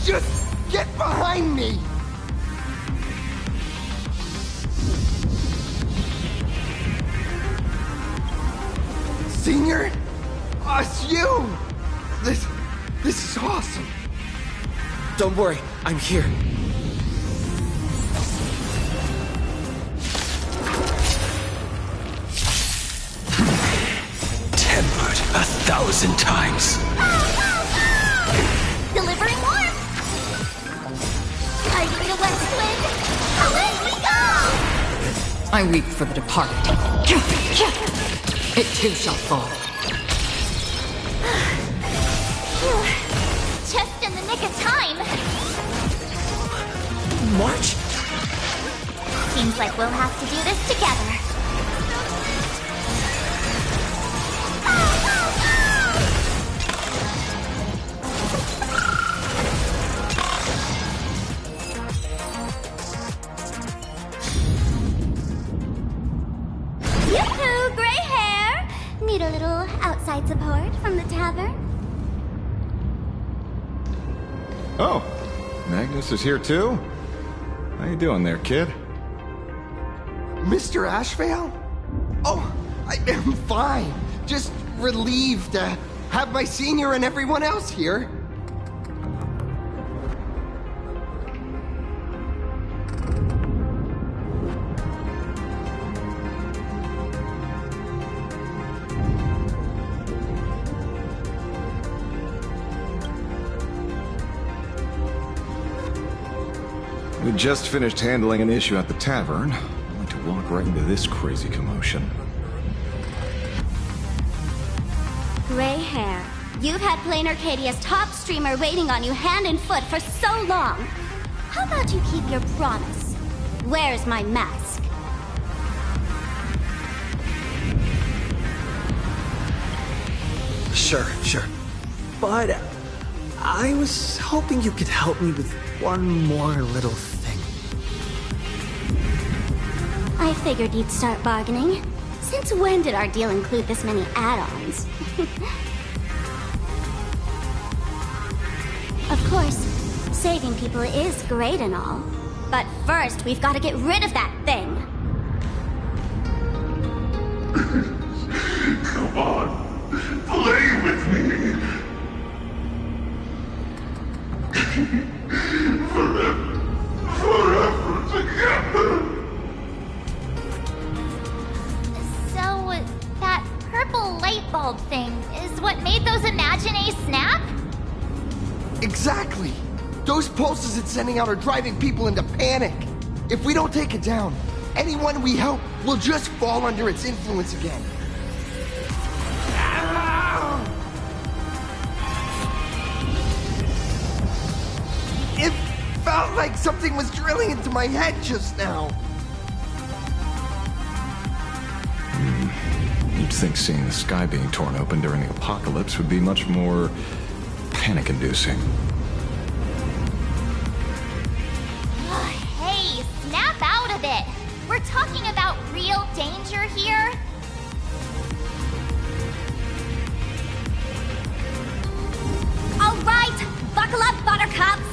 Speaker 13: Just get behind me! Senior? Us, you! This is awesome!
Speaker 4: Don't worry, I'm here.
Speaker 3: Tempered 1,000 times.
Speaker 2: Delivering warmth! Hiding the west wind! Away we go!
Speaker 10: I weep for the departed. It too shall fall.
Speaker 2: Just in the nick of time!
Speaker 4: March?
Speaker 2: Seems like we'll have to do this together. Yoo-hoo, gray hair! Need a little outside support from the tavern?
Speaker 15: Oh, Magnus is here too? How you doing there, kid?
Speaker 13: Mr. Ashvale? Oh, I am fine. Just relieved to have my senior and everyone else here.
Speaker 15: We just finished handling an issue at the tavern, only to walk right into this crazy commotion.
Speaker 2: Gray hair, you've had Plain Arcadia's top streamer waiting on you hand and foot for so long. How about you keep your promise? Where's my mask?
Speaker 4: Sure. But I was hoping you could help me with one more little thing.
Speaker 2: I figured you'd start bargaining. Since when did our deal include this many add-ons? Of course, saving people is great and all. But first, we've got to get rid of that thing.
Speaker 7: Come on, play with me. Forever together.
Speaker 2: So, that purple light bulb thing is what made those Imaginae snap?
Speaker 13: Exactly. Those pulses it's sending out are driving people into panic. If we don't take it down, anyone we help will just fall under its influence again. It felt like something was drilling into my head just now.
Speaker 15: You'd think seeing the sky being torn open during the apocalypse would be much more panic-inducing.
Speaker 2: Hey, snap out of it! We're talking about real danger here. All right, buckle up, buttercups!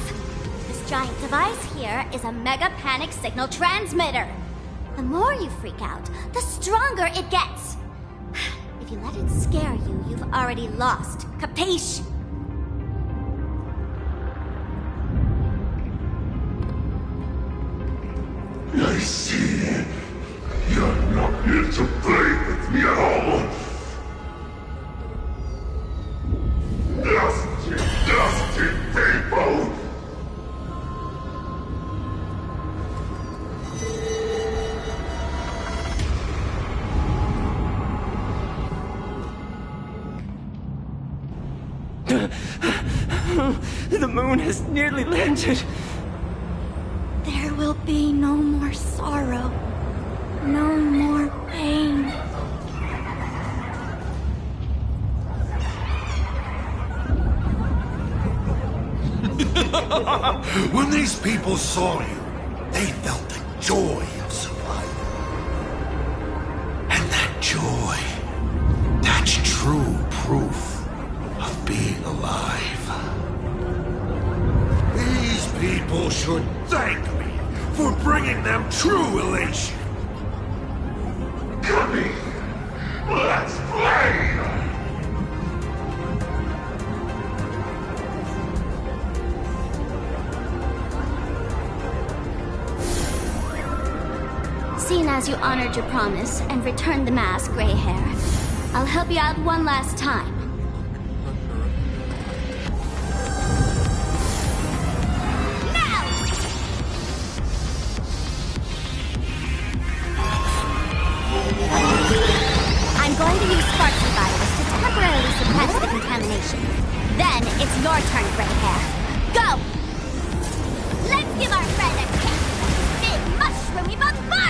Speaker 2: This giant device here is a mega panic signal transmitter. The more you freak out, the stronger it gets. If you let it scare you, you've already lost. Capiche?
Speaker 7: I see. You're not here to play with me at all. Dusty people!
Speaker 11: The moon has nearly landed.
Speaker 12: There will be no more sorrow, no more pain.
Speaker 7: When these people saw you, they felt the joy of survival. And that joy, that's true proof of being alive. These people should thank me for bringing them true elation. Come in, let's play!
Speaker 2: Seeing as you honored your promise and returned the mask, Gray Hair, I'll help you out one last time. I'm going to use Sparky virus to temporarily suppress the contamination. Then it's your turn, Gray Hair. Go! Let's give our friend a taste of big mushroomy bombardment!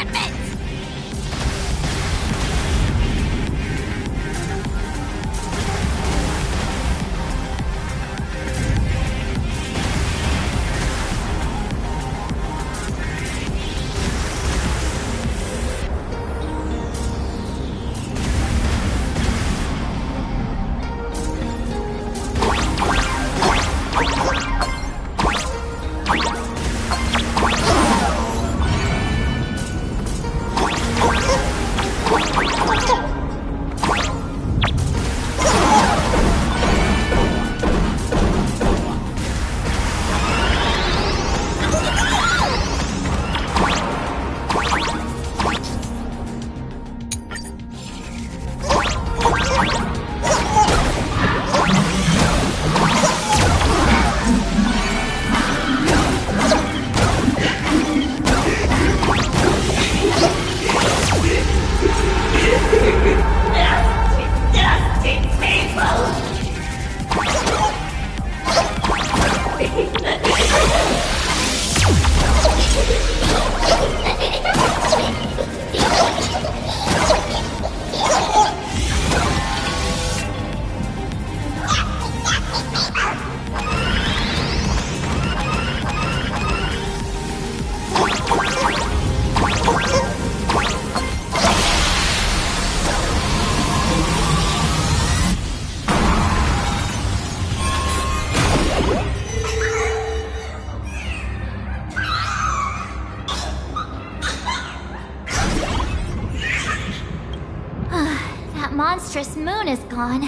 Speaker 16: monstrous moon is gone.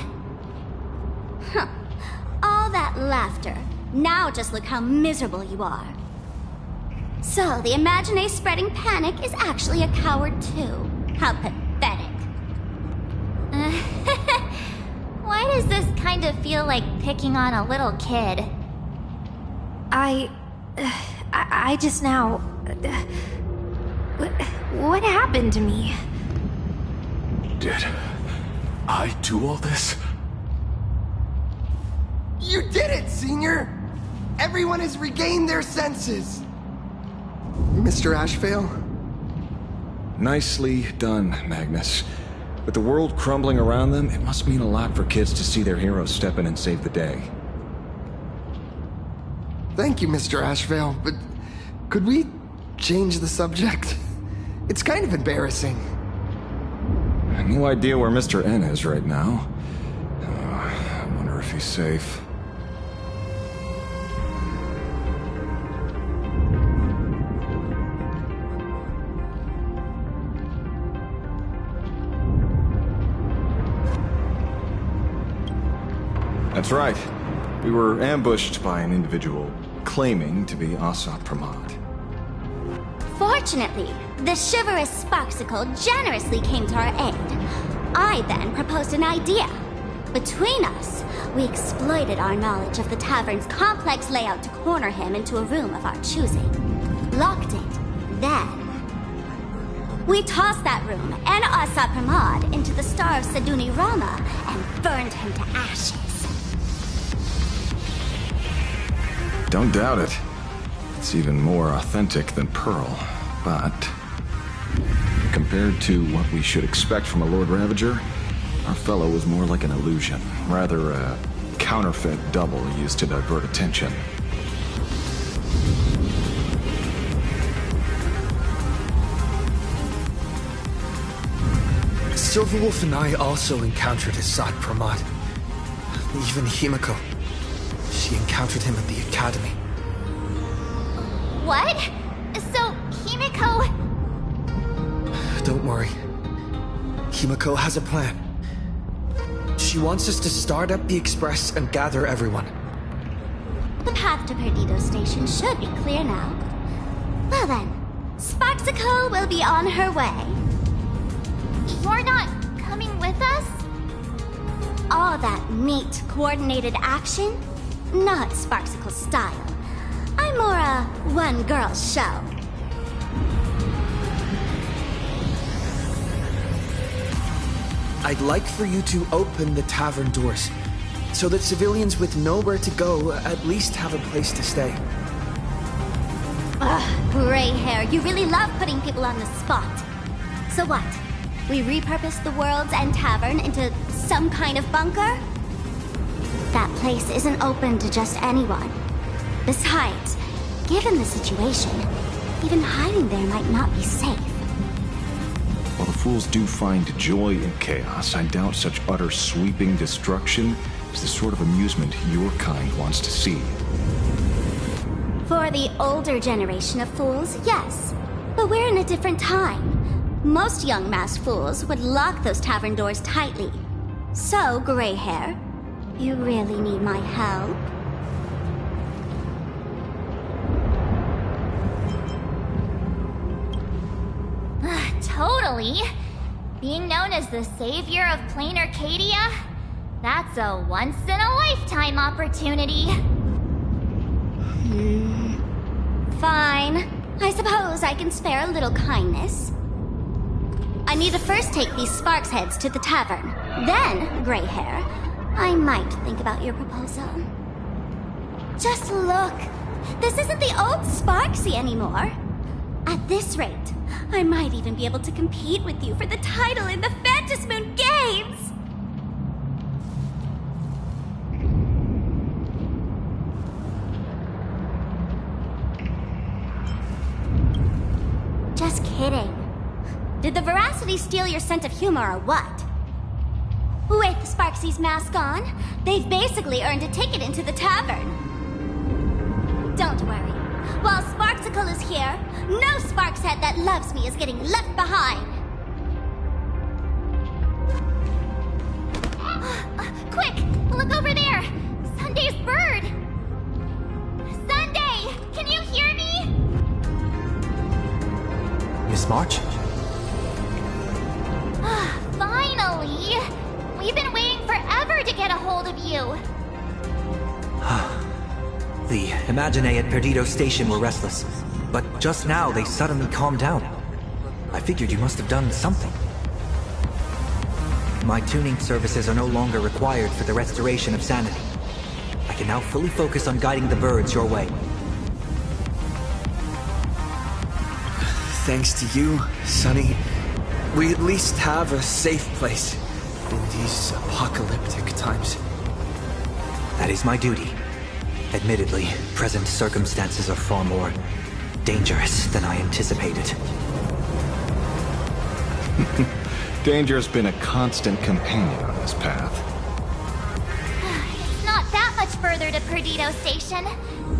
Speaker 9: Huh. All that laughter. Now just look how miserable you are. So, the Imagine spreading panic is actually a coward too. How pathetic.
Speaker 16: Why does this kind of feel like picking on a little kid?
Speaker 12: I just now... What happened to me?
Speaker 3: Did I do all this?
Speaker 13: You did it, Senior! Everyone has regained their senses! Mr. Ashvale?
Speaker 15: Nicely done, Magnus. With the world crumbling around them, it must mean a lot for kids to see their heroes step in and save the day.
Speaker 13: Thank you, Mr. Ashvale, but could we change the subject? It's kind of embarrassing.
Speaker 15: No idea where Mr. N is right now. I wonder if he's safe. That's right. We were ambushed by an individual claiming to be Asat Pramad.
Speaker 9: Fortunately, the chivalrous Sparksicle generously came to our aid. I then proposed an idea. Between us, we exploited our knowledge of the tavern's complex layout to corner him into a room of our choosing. Locked it. Then, we tossed that room and Asat Pramad into the Star of Seduni Rama and burned him to ashes.
Speaker 15: Don't doubt it. It's even more authentic than Pearl, but compared to what we should expect from a Lord Ravager, our fellow was more like an illusion, rather a counterfeit double used to divert attention.
Speaker 4: Silverwolf and I also encountered Asat Pramad. Even Himiko. She encountered him at the academy.
Speaker 16: What? So, Himiko...
Speaker 4: Don't worry. Himiko has a plan. She wants us to start up the Express and gather everyone.
Speaker 9: The path to Perdido Station should be clear now. Well then, Sparksicle will be on her way.
Speaker 16: You're not coming with us?
Speaker 9: All that neat, coordinated action? Not Sparksicle style. I'm more a one-girl show.
Speaker 4: I'd like for you to open the tavern doors, so that civilians with nowhere to go at least have a place to stay.
Speaker 9: Ugh, gray hair, you really love putting people on the spot. So what? We repurpose the World's End Tavern into some kind of bunker? That place isn't open to just anyone. Besides, given the situation, even hiding there might not be safe.
Speaker 15: While the fools do find joy in chaos, I doubt such utter sweeping destruction is the sort of amusement your kind wants to see.
Speaker 9: For the older generation of fools, yes. But we're in a different time. Most young masked fools would lock those tavern doors tightly. So, gray hair, you really need my help?
Speaker 16: Totally. Being known as the savior of plain Arcadia? That's a once-in-a-lifetime opportunity.
Speaker 9: Fine. I suppose I can spare a little kindness. I need to first take these Sparks heads to the tavern. Then, gray hair, I might think about your proposal. Just look. This isn't the old Sparksy anymore. At this rate, I might even be able to compete with you for the title in the Phantasmoon Games! Just kidding. Did the Veracity steal your sense of humor or what? With Sparksy's mask on, they've basically earned a ticket into the tavern. Don't worry. While Sparksicle is here, no Sparkshead that loves me is getting left behind.
Speaker 16: Quick! Look over there! Sunday's bird! Sunday! Can you hear me?
Speaker 17: Miss March?
Speaker 16: Finally! We've been waiting forever to get a hold of you!
Speaker 17: The Imaginae at Perdido Station were restless, but just now they suddenly calmed down. I figured you must have done something. My tuning services are no longer required for the restoration of sanity. I can now fully focus on guiding the birds your way.
Speaker 4: Thanks to you, Sonny, we at least have a safe place in these apocalyptic times.
Speaker 17: That is my duty. Admittedly, present circumstances are far more dangerous than I anticipated.
Speaker 15: Danger has been a constant companion on this path.
Speaker 16: It's not that much further to Perdido Station.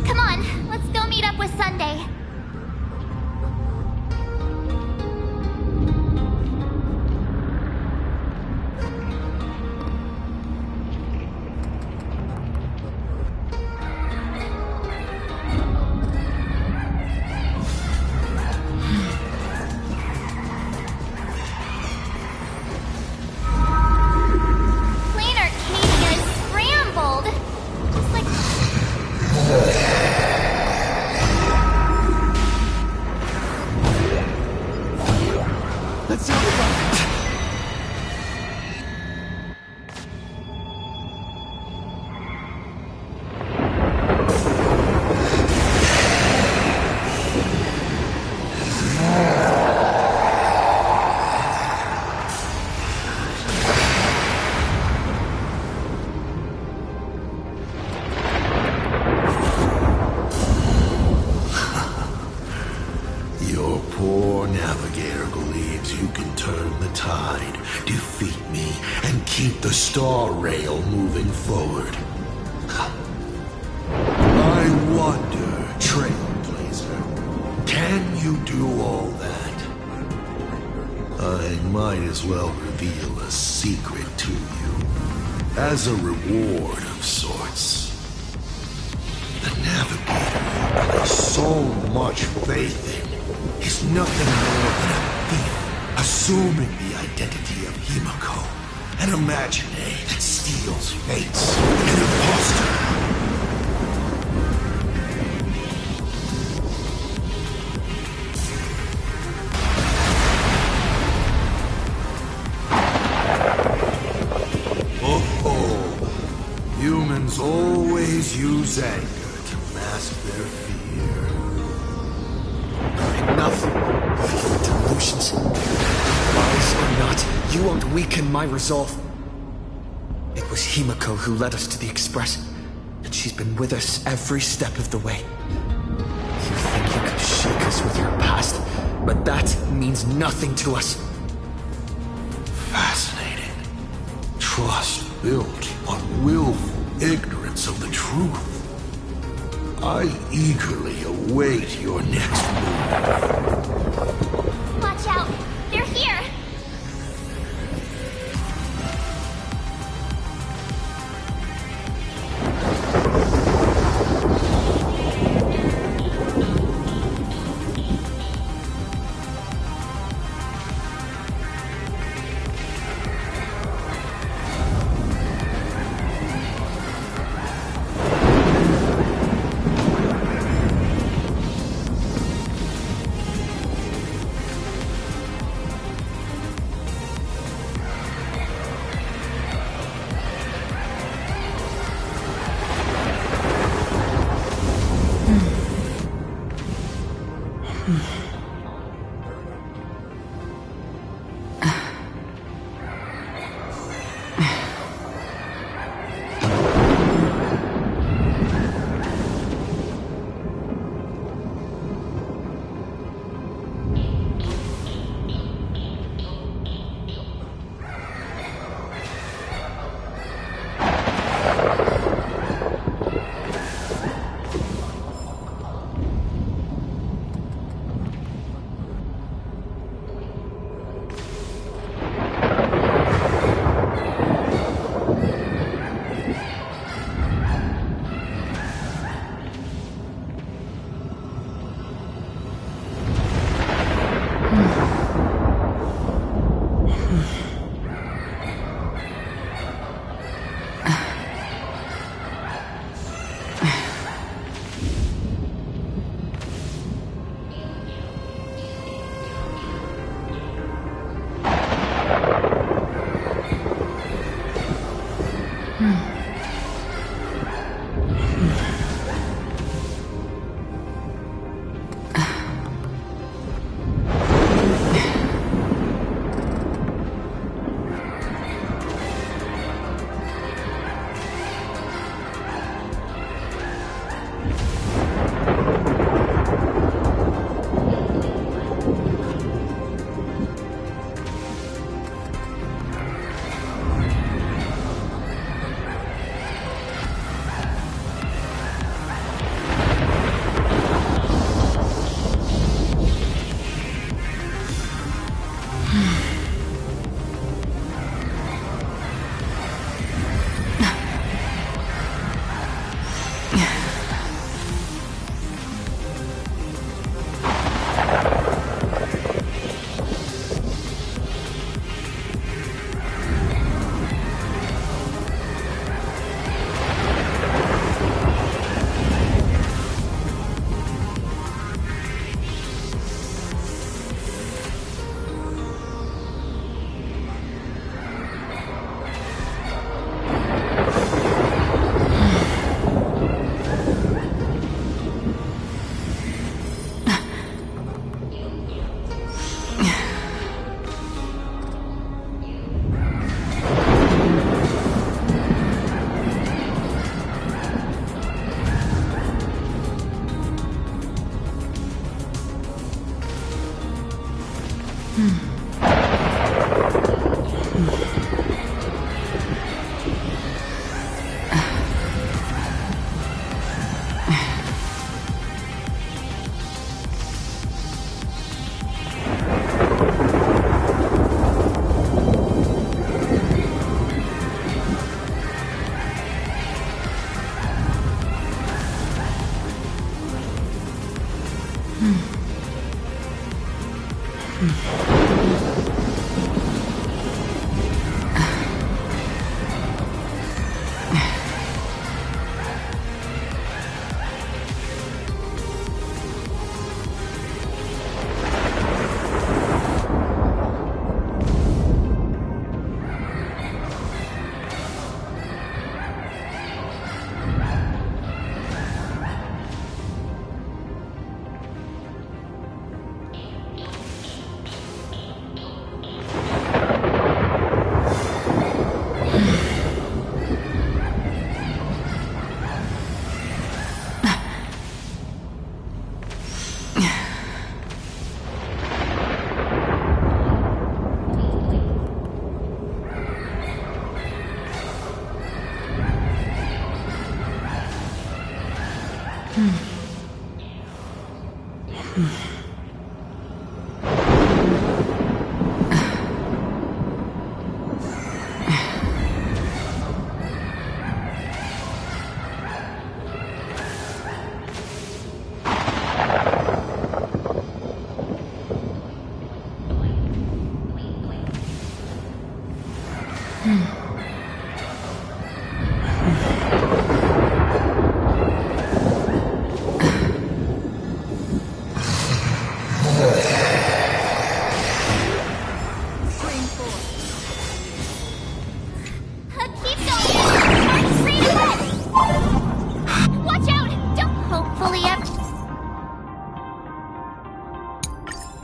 Speaker 16: Come on, let's go meet up with Sunday.
Speaker 7: Star rail moving forward. I wonder, Trailblazer, can you do all that? I might as well reveal a secret to you, as a reward of sorts. The Navigator you place so much faith in is nothing more than a thief assuming the identity of Himiko. An Imaginae that steals fates. An imposter. Oh, humans always use anger to mask their fear.
Speaker 4: Enough. Delusions. Lies or not, you won't weaken my resolve. It was Himiko who led us to the Express, and she's been with us every step of the way. You think you could shake us with your past, but that means nothing to us.
Speaker 7: Fascinating. Trust built on willful ignorance of the truth. I eagerly await your next move.
Speaker 16: Watch out! They're here!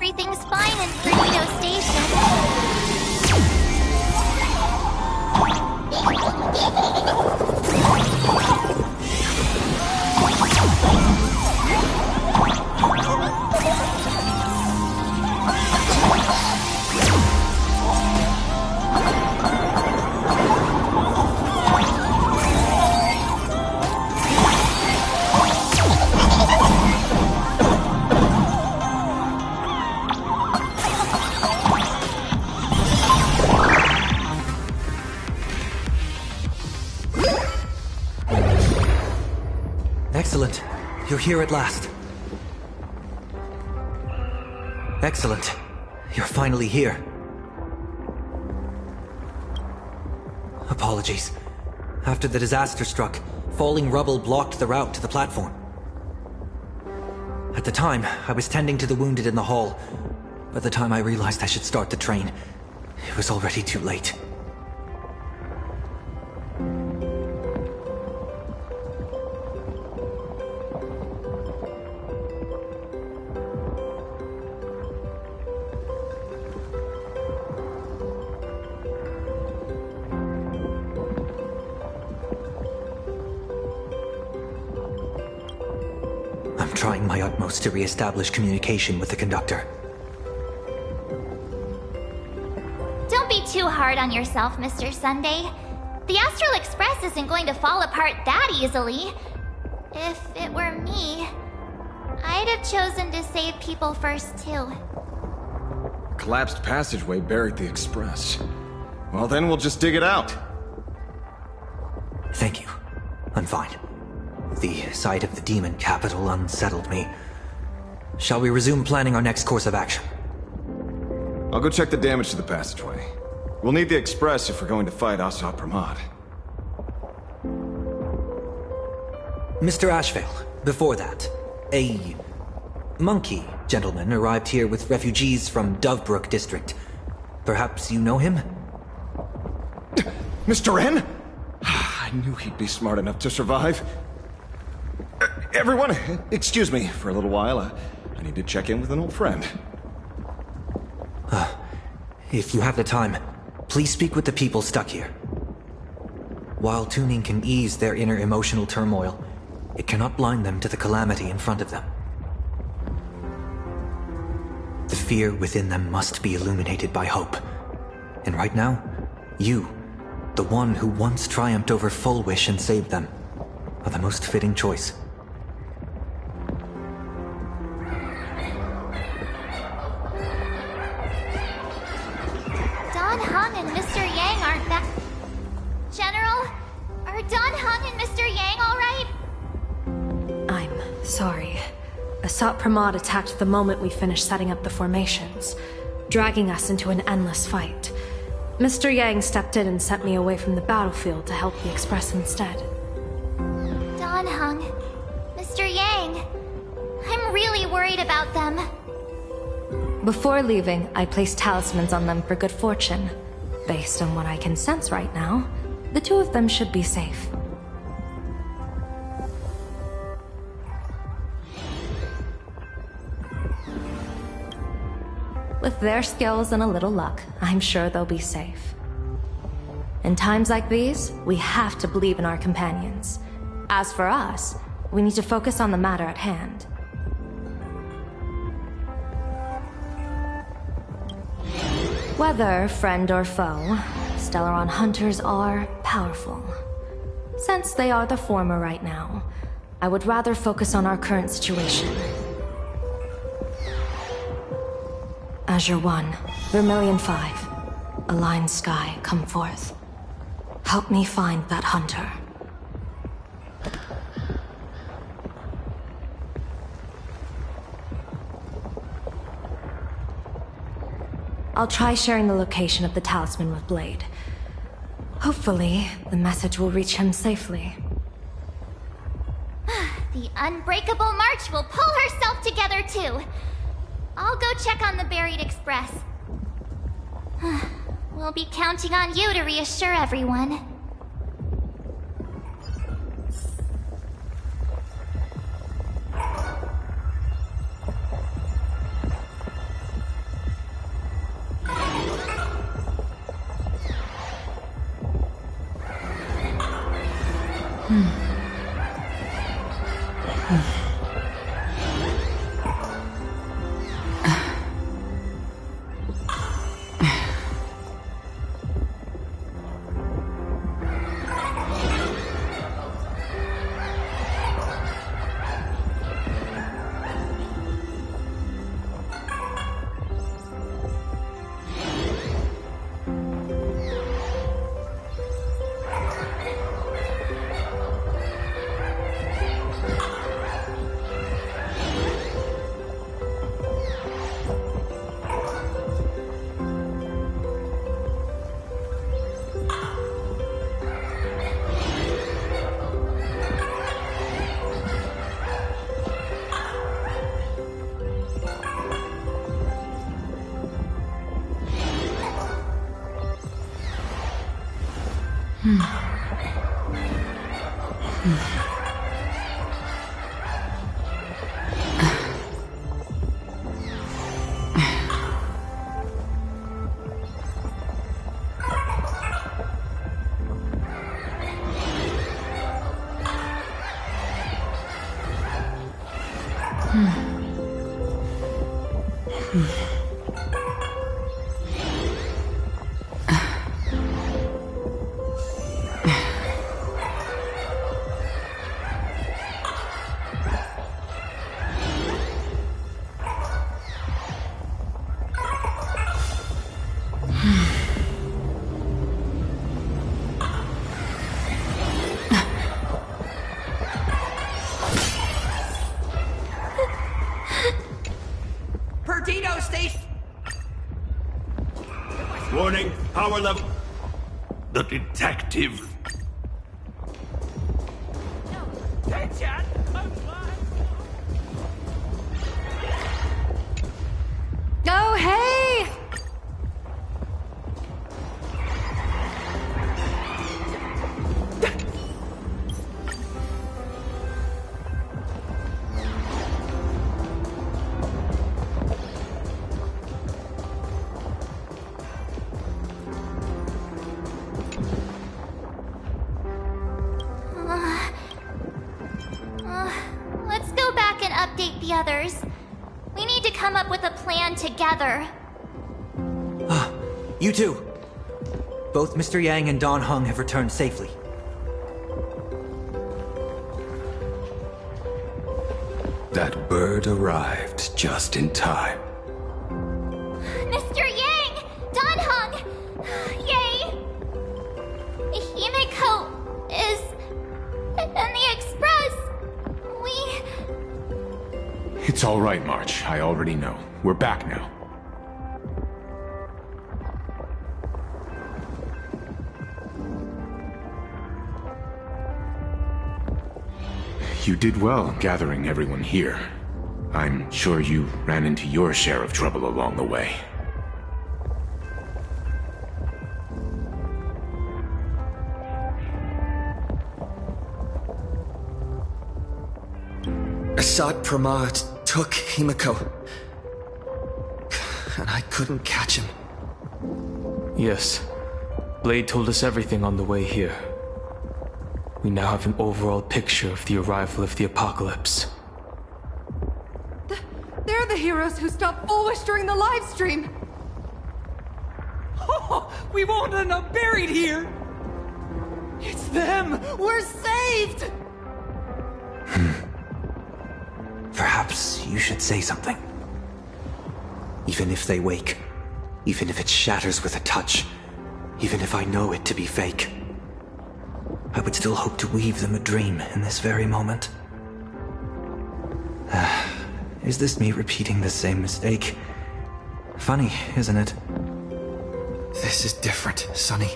Speaker 16: Everything's fine in Burrito Station.
Speaker 17: Excellent. You're here at last. Excellent. You're finally here. Apologies. After the disaster struck, falling rubble blocked the route to the platform. At the time, I was tending to the wounded in the hall. By the time I realized I should start the train, it was already too late. I'm trying my utmost to re-establish communication with the conductor.
Speaker 16: Don't be too hard on yourself, Mr. Sunday. The Astral Express isn't going to fall apart that easily. If it were me, I'd have chosen to save people first, too.
Speaker 15: Collapsed passageway buried the Express. Well, then we'll just dig it out.
Speaker 17: Thank you. I'm fine. The sight of the demon capital unsettled me. Shall we resume planning our next course of action?
Speaker 15: I'll go check the damage to the passageway. We'll need the Express if we're going to fight Asad Pramad.
Speaker 17: Mr. Ashvale, before that, a monkey gentleman arrived here with refugees from Dovebrook District. Perhaps you know him?
Speaker 15: Mr. N? I knew he'd be smart enough to survive. Everyone, excuse me for a little while. I need to check in with an old friend.
Speaker 17: If you have the time, please speak with the people stuck here. While tuning can ease their inner emotional turmoil, it cannot blind them to the calamity in front of them. The fear within them must be illuminated by hope. And right now, you, the one who once triumphed over Full Wish and saved them, are the most fitting choice.
Speaker 16: Dan Heng and Mr. Yang aren't back. General, are Dan Heng and Mr. Yang all right?
Speaker 18: I'm sorry. Asat Pramod attacked the moment we finished setting up the formations, dragging us into an endless fight. Mr. Yang stepped in and sent me away from the battlefield to help the Express instead.
Speaker 16: Dan Heng, Mr. Yang, I'm really worried about them.
Speaker 18: Before leaving, I placed talismans on them for good fortune. Based on what I can sense right now, the two of them should be safe. With their skills and a little luck, I'm sure they'll be safe. In times like these, we have to believe in our companions. As for us, we need to focus on the matter at hand. Whether friend or foe, Stellaron hunters are powerful. Since they are the former right now, I would rather focus on our current situation. Azure 1, Vermilion 5, Aligned Sky, come forth. Help me find that hunter. I'll try sharing the location of the talisman with Blade. Hopefully, the message will reach him safely.
Speaker 16: The Unbreakable March will pull herself together too. I'll go check on the buried Express. We'll be counting on you to reassure everyone.
Speaker 11: Perdido station!
Speaker 7: Warning, power level. The detective.
Speaker 11: Attention!
Speaker 18: Oh, hey!
Speaker 16: up with a plan together.
Speaker 17: You too. Both Mr. Yang and Dan Heng have returned safely.
Speaker 3: That bird arrived just in time.
Speaker 16: Mr. Yang! Dan Heng! Yay! Himiko is... in the Express!
Speaker 19: It's all right, March. I already know. We're back now. You did well gathering everyone here. I'm sure you ran into your share of trouble along the way.
Speaker 4: Assad Pramad took Himiko, and I couldn't catch him.
Speaker 20: Yes. Blade told us everything on the way here. We now have an overall picture of the arrival of the apocalypse.
Speaker 10: They're the heroes who stopped Fulwish during the live stream.
Speaker 11: Oh, we won't end up buried here! It's them! We're saved!
Speaker 17: Perhaps you should say something. Even if they wake, even if it shatters with a touch, even if I know it to be fake, I would still hope to weave them a dream in this very moment. Is this me repeating the same mistake? Funny, isn't it?
Speaker 4: This is different, Sonny.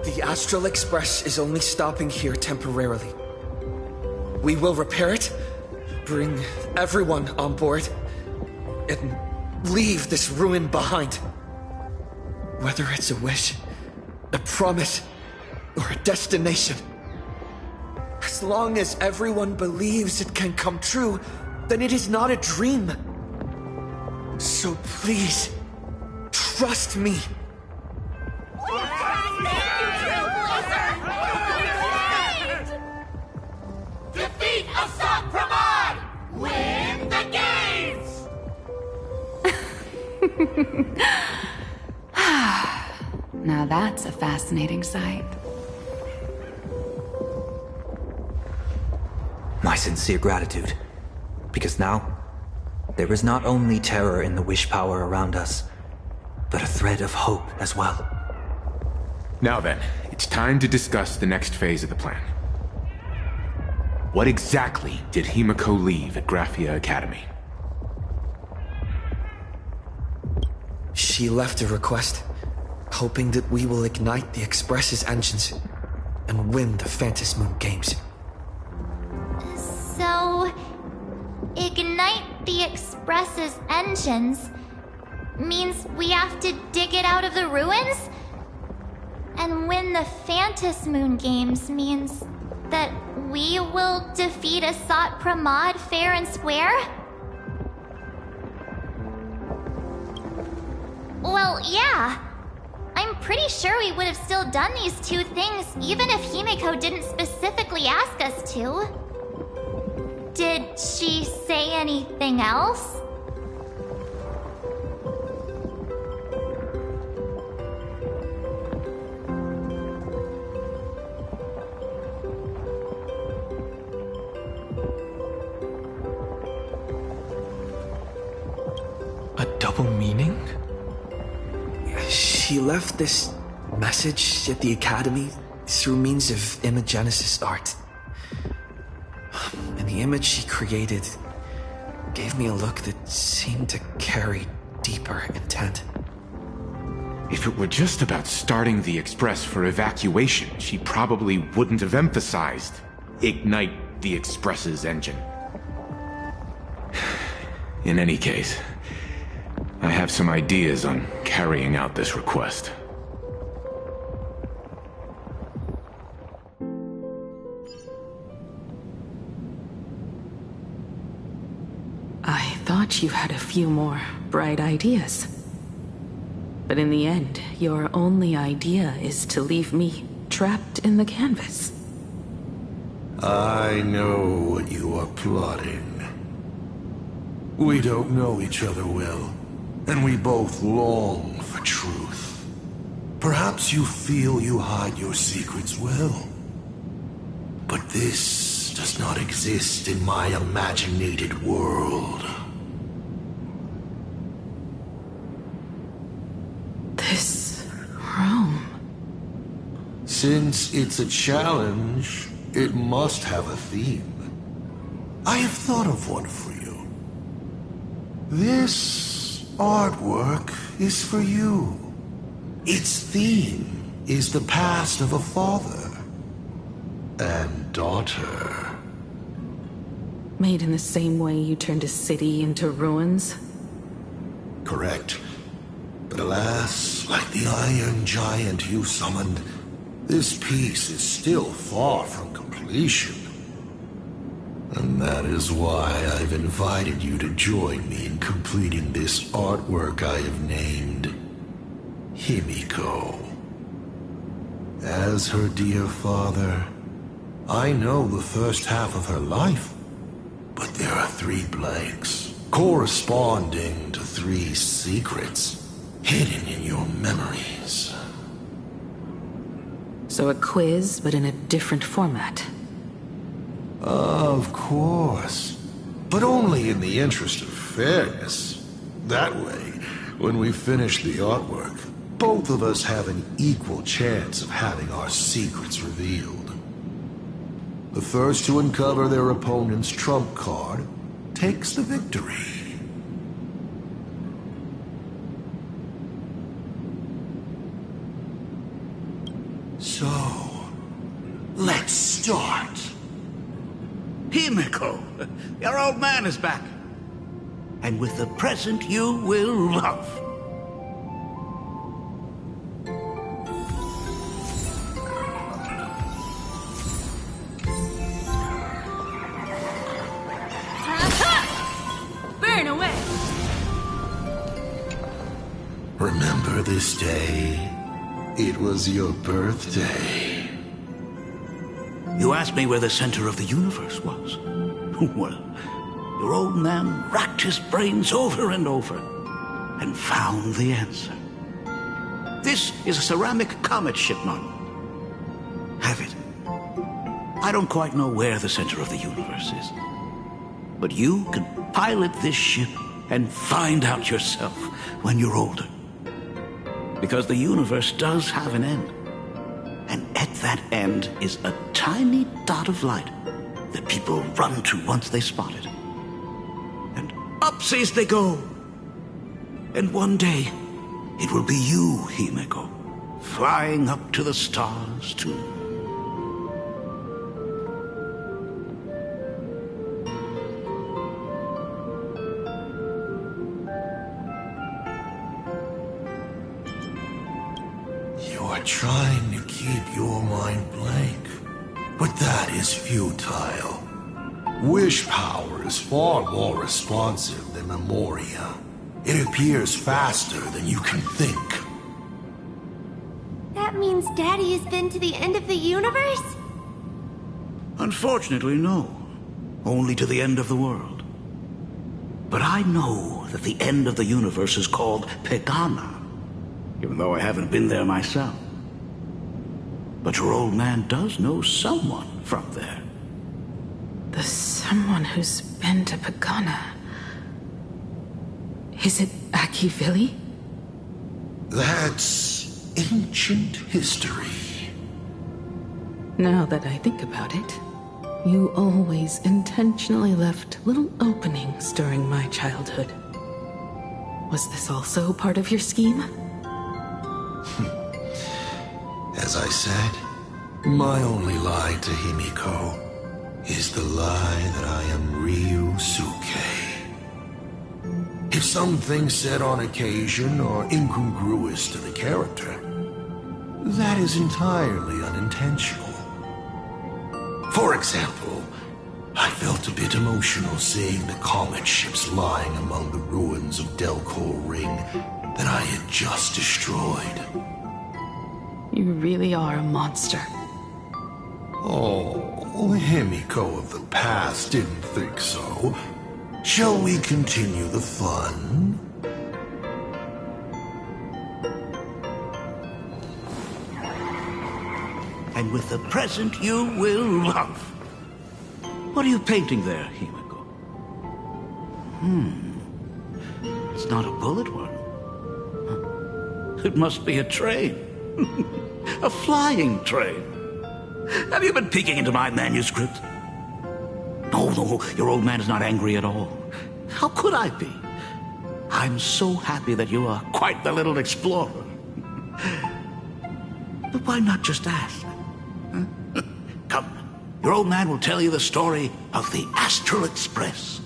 Speaker 4: The Astral Express is only stopping here temporarily. We will repair it, bring everyone on board, and leave this ruin behind. Whether it's a wish, a promise, or a destination. As long as everyone believes it can come true, then it is not a dream. So please, trust me.
Speaker 8: Defeat Assad Pramad! Win the games!
Speaker 10: Now that's a fascinating sight.
Speaker 17: My sincere gratitude. Because now, there is not only terror in the wish power around us, but a thread of hope as well.
Speaker 19: Now then, it's time to discuss the next phase of the plan. What exactly did Himiko leave at Graphia Academy?
Speaker 4: She left a request, hoping that we will ignite the Express's engines and win the Phantom Moon Games.
Speaker 16: So... ignite the Express's engines means we have to dig it out of the ruins? And win the Phantom Moon Games means that we will defeat Assad Pramad fair and square? Well, yeah. I'm pretty sure we would have still done these two things even if Himiko didn't specifically ask us to. Did she say anything else?
Speaker 20: A double meaning?
Speaker 4: She left this message at the Academy through means of Imogenesis art. And the image she created gave me a look that seemed to carry deeper intent.
Speaker 19: If it were just about starting the Express for evacuation, she probably wouldn't have emphasized ignite the Express's engine. In any case, I have some ideas on carrying out this request.
Speaker 1: I thought thought you had a few more bright ideas. But in the end, your only idea is to leave me trapped in the canvas.
Speaker 7: I know what you are plotting. We don't know each other well, and we both long for truth. Perhaps you feel you hide your secrets well. But this does not exist in my imaginated world.
Speaker 1: This room...
Speaker 7: Since it's a challenge, it must have a theme. I have thought of one for you. This artwork is for you. Its theme is the past of a father and daughter.
Speaker 1: Made in the same way you turned a city into ruins?
Speaker 7: Correct. But alas, like the iron giant you summoned, this piece is still far from completion. And that is why I've invited you to join me in completing this artwork I have named Himiko. As her dear father, I know the first half of her life, but there are 3 blanks, corresponding to 3 secrets, hidden in your memories.
Speaker 1: So a quiz, but in a different format.
Speaker 7: Of course. But only in the interest of fairness. That way, when we finish the artwork, both of us have an equal chance of having our secrets revealed. The first to uncover their opponent's trump card takes the victory. So, let's start.
Speaker 21: Himiko, your old man is back. And with the present you will love.
Speaker 12: Burn away!
Speaker 7: Remember this day? It was your birthday.
Speaker 21: You asked me where the center of the universe was. Well, your old man racked his brains over and over and found the answer. This is a ceramic comet ship model. Have it. I don't quite know where the center of the universe is, but you can pilot this ship and find out yourself when you're older. Because the universe does have an end. And at that end is a tiny dot of light that people run to once they spot it. And upsies they go. And one day, it will be you, Himiko, flying up to the stars too.
Speaker 7: Trying to keep your mind blank, but that is futile. Wish power is far more responsive than Memoria. It appears faster than you can think.
Speaker 9: That means Daddy has been to the end of the universe?
Speaker 21: Unfortunately, no. Only to the end of the world. But I know that the end of the universe is called Pegana, even though I haven't been there myself. But your old man does know someone from there.
Speaker 1: The someone who's been to Pegana. Is it Akivili?
Speaker 7: That's ancient history.
Speaker 1: Now that I think about it, you always intentionally left little openings during my childhood. Was this also part of your scheme?
Speaker 7: As I said, my only lie to Himiko is the lie that I am Ryusuke. If some things said on occasion are incongruous to the character, that is entirely unintentional. For example, I felt a bit emotional seeing the comet ships lying among the ruins of Delcor Ring that I had just destroyed.
Speaker 1: You really are a monster.
Speaker 7: Oh, Himiko of the past didn't think so. Shall we continue the fun?
Speaker 21: And with the present you will love. What are you painting there, Himiko? It's not a bullet one. It must be a train. A flying train. Have you been peeking into my manuscript? No, your old man is not angry at all. How could I be? I'm so happy that you are quite the little explorer. But why not just ask? Come, your old man will tell you the story of the Astral Express.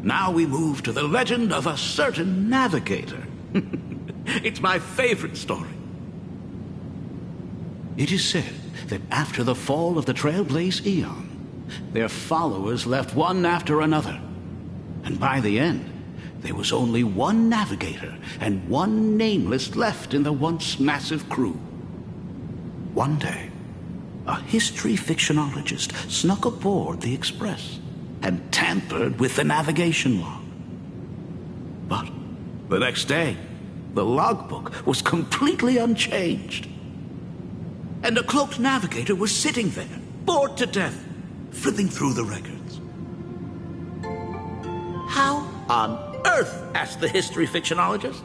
Speaker 21: Now we move to the legend of a certain navigator. It's my favorite story. It is said that after the fall of the Trailblaze Eon, their followers left one after another. And by the end, there was only one navigator and one nameless left in the once massive crew. One day, a history fictionologist snuck aboard the Express and tampered with the navigation log. But the next day, the logbook was completely unchanged. And a cloaked navigator was sitting there, bored to death, flipping through the records. How on earth? Asked the history fictionologist.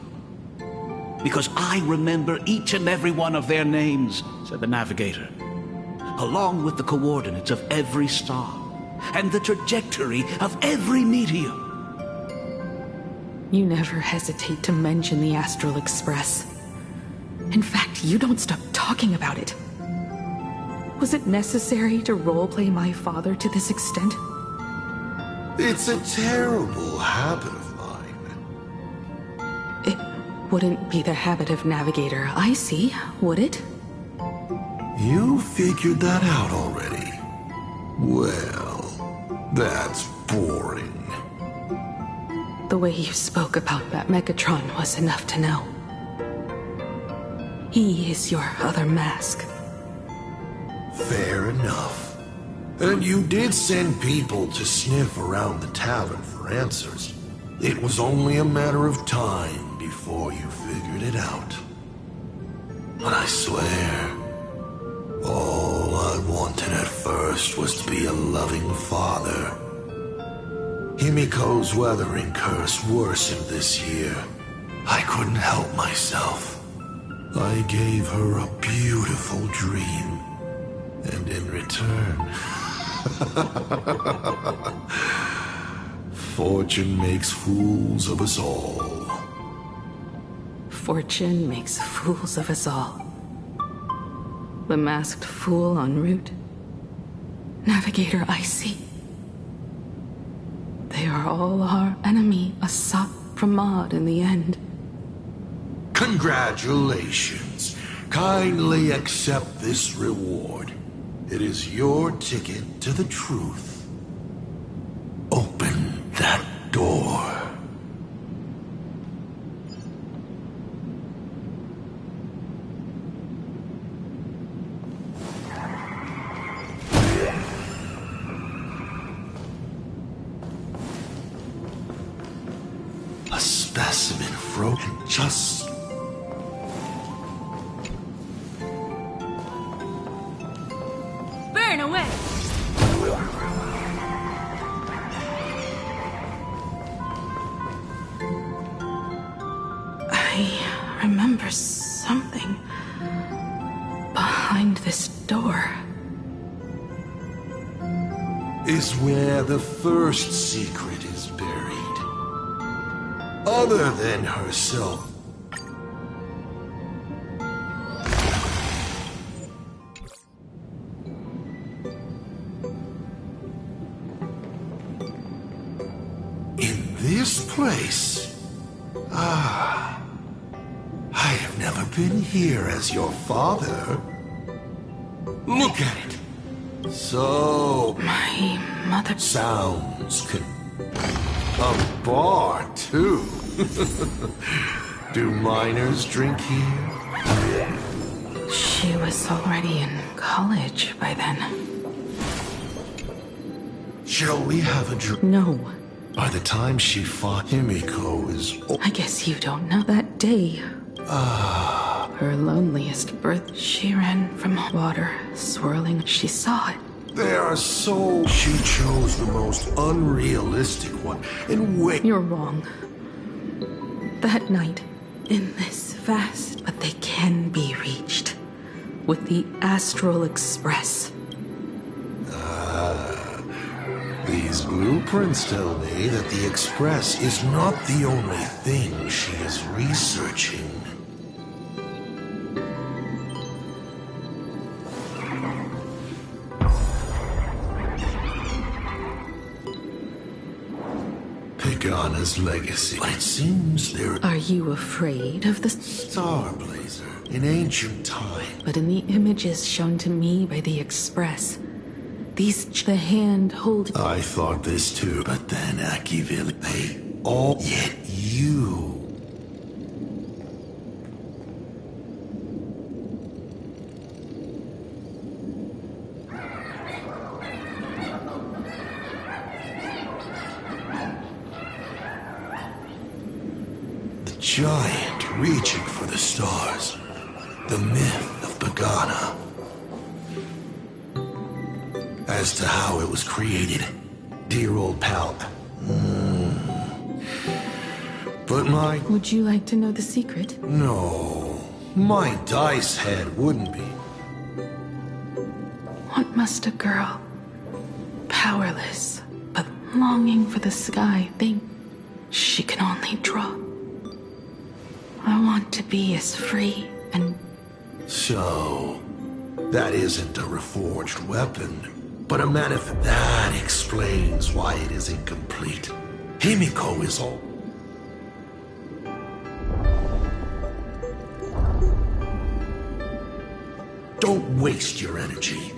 Speaker 21: Because I remember each and every one of their names, said the navigator, along with the coordinates of every star and the trajectory of every meteor.
Speaker 1: You never hesitate to mention the Astral Express. In fact, you don't stop talking about it. Was it necessary to roleplay my father to this extent?
Speaker 7: It's a terrible habit of mine.
Speaker 1: It wouldn't be the habit of Navigator I see, would it?
Speaker 7: You figured that out already. Well, that's boring.
Speaker 1: The way you spoke about that Megatron was enough to know. He is your other mask.
Speaker 7: Fair enough. And you did send people to sniff around the tavern for answers. It was only a matter of time before you figured it out. But I swear, all I wanted at first was to be a loving father. Himiko's weathering curse worsened this year. I couldn't help myself. I gave her a beautiful dream. And in return, fortune makes fools of us all.
Speaker 1: Fortune makes fools of us all. The masked fool en route. Navigator Icy. They are all our enemy, Asat Pramod in the end.
Speaker 7: Congratulations. Kindly accept this reward. It is your ticket to the truth. Open that door. A specimen frozen just...
Speaker 12: Burn away!
Speaker 1: I remember something behind this door.
Speaker 7: Is where the first secret is buried. Other than herself. In this place? Ah, never been here as your father. Look at it. So...
Speaker 1: My mother...
Speaker 7: Sounds a bar, too. Do minors drink here?
Speaker 1: She was already in college by then.
Speaker 7: Shall we have a drink?
Speaker 1: No.
Speaker 7: By the time she fought Himiko is...
Speaker 1: I guess you don't know that day. Her loneliest birth. She ran from water, swirling. She saw it.
Speaker 7: They are so... She chose the most unrealistic one. And wait...
Speaker 1: You're wrong. That night, in this vast, but they can be reached, with the Astral Express.
Speaker 7: These blueprints tell me that the Express is not the only thing she is researching. Pagana's legacy. But it seems there...
Speaker 1: Are you afraid of the...
Speaker 7: Starblazer, in ancient time.
Speaker 1: But in the images shown to me by the Express, the hand hold...
Speaker 7: I thought this too, but then Akiville, they all... Yet you... The giant reaching for the stars. The myth of Pagana. As to how it was created, dear old pal. But my...
Speaker 1: Would you like to know the secret?
Speaker 7: No, my dice head wouldn't be.
Speaker 1: What must a girl, powerless, but longing for the sky, think she can only draw? I want to be as free and...
Speaker 7: So, that isn't a reforged weapon. But a manifest that explains why it is incomplete. Himiko is all. Don't waste your energy.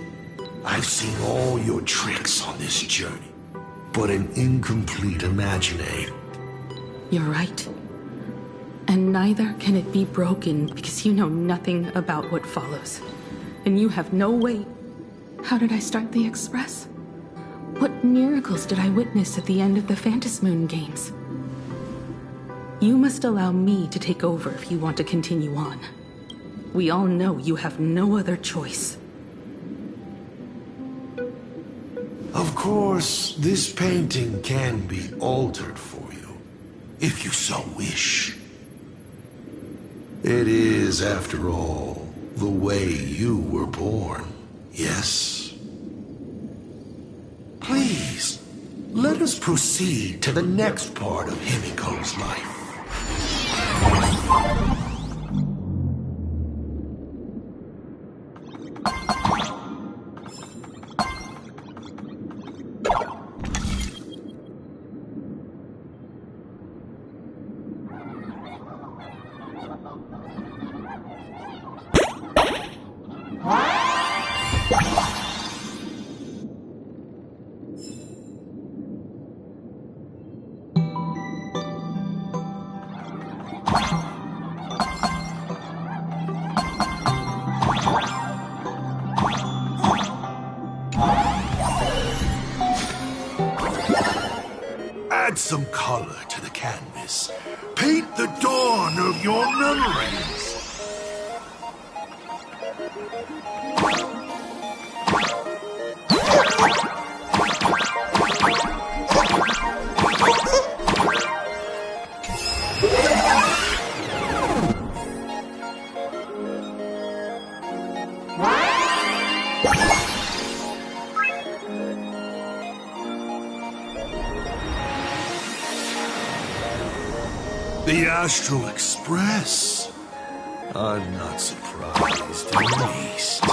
Speaker 7: I've seen all your tricks on this journey, but an incomplete imagination.
Speaker 1: You're right. And neither can it be broken because you know nothing about what follows. And you have no way. How did I start the Express? What miracles did I witness at the end of the Phantasmoon games? You must allow me to take over if you want to continue on. We all know you have no other choice.
Speaker 7: Of course, this painting can be altered for you, if you so wish. It is, after all, the way you were born. Yes. Please, let us proceed to the next part of Himiko's life. Add some color to the canvas. Paint the dawn of your memories. The Astral Express. I'm not surprised in the least.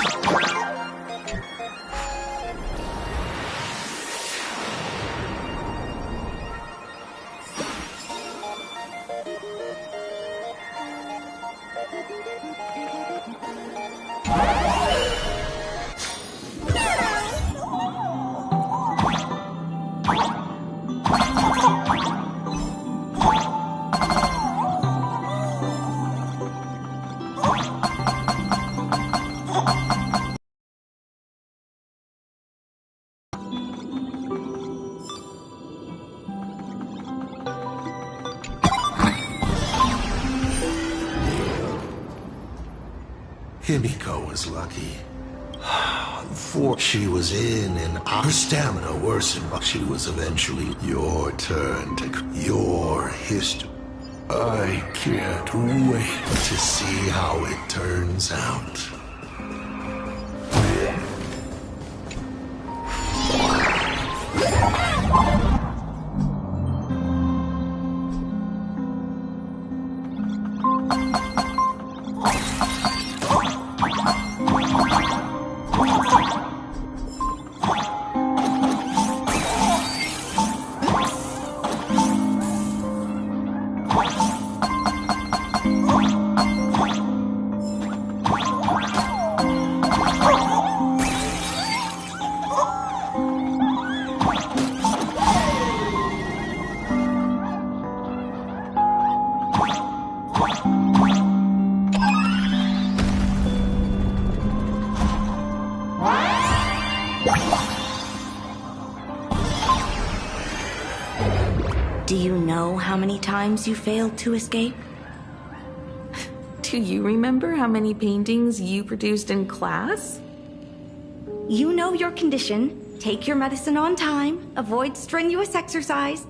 Speaker 7: Himiko was lucky. Before she was in, and her stamina worsened, but she was eventually your turn to your history. I can't wait to see how it turns out.
Speaker 6: Do you know how many times you failed to escape?
Speaker 1: Do you remember how many paintings you produced in class?
Speaker 6: You know your condition. Take your medicine on time, avoid strenuous exercise,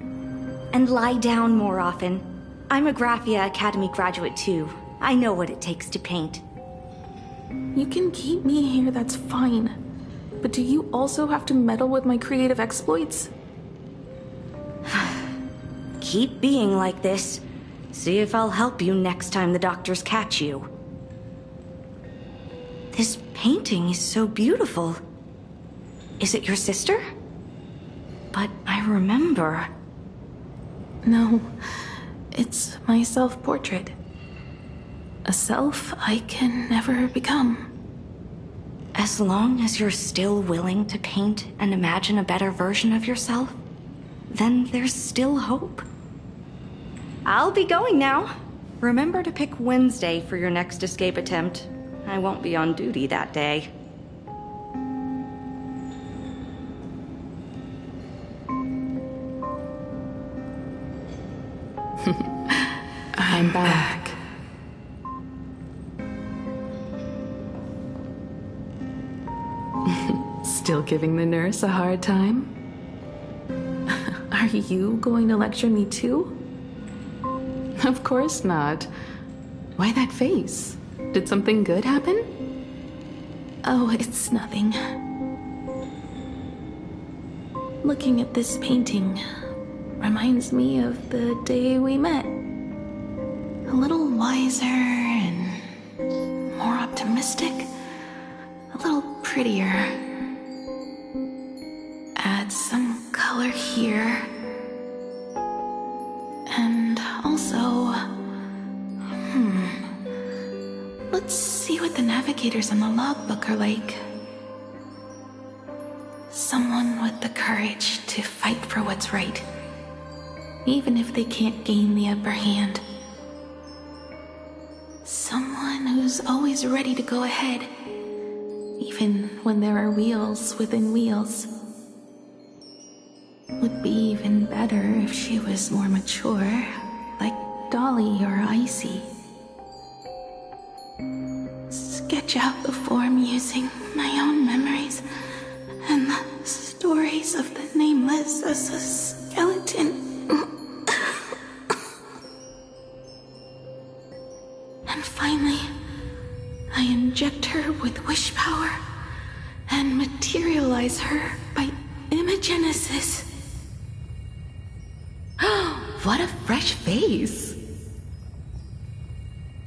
Speaker 6: and lie down more often. I'm a Graphia Academy graduate too. I know what it takes to paint.
Speaker 1: You can keep me here, that's fine. But do you also have to meddle with my creative exploits?
Speaker 6: Keep being like this. See if I'll help you next time the doctors catch you. This painting is so beautiful. Is it your sister? But I remember...
Speaker 1: No, it's my self-portrait. A self I can never become.
Speaker 6: As long as you're still willing to paint and imagine a better version of yourself, then there's still hope. I'll be going now. Remember to pick Wednesday for your next escape attempt. I won't be on duty that day.
Speaker 1: I'm back. Still giving the nurse a hard time? Are you going to lecture me too? Of course not. Why that face? Did something good happen? Oh, it's nothing. Looking at this painting reminds me of the day we met. A little wiser and more optimistic. A little prettier. Add some color here. And also... Let's see what the navigators on the logbook are like. Someone with the courage to fight for what's right, even if they can't gain the upper hand. Someone who's always ready to go ahead, even when there are wheels within wheels. Would be even better if she was more mature, like Dolly or Icy. Sketch out the form using my own memories and the stories of the nameless as a skeleton. And finally, I inject her with wish power and materialize her by imagenesis. What a fresh face!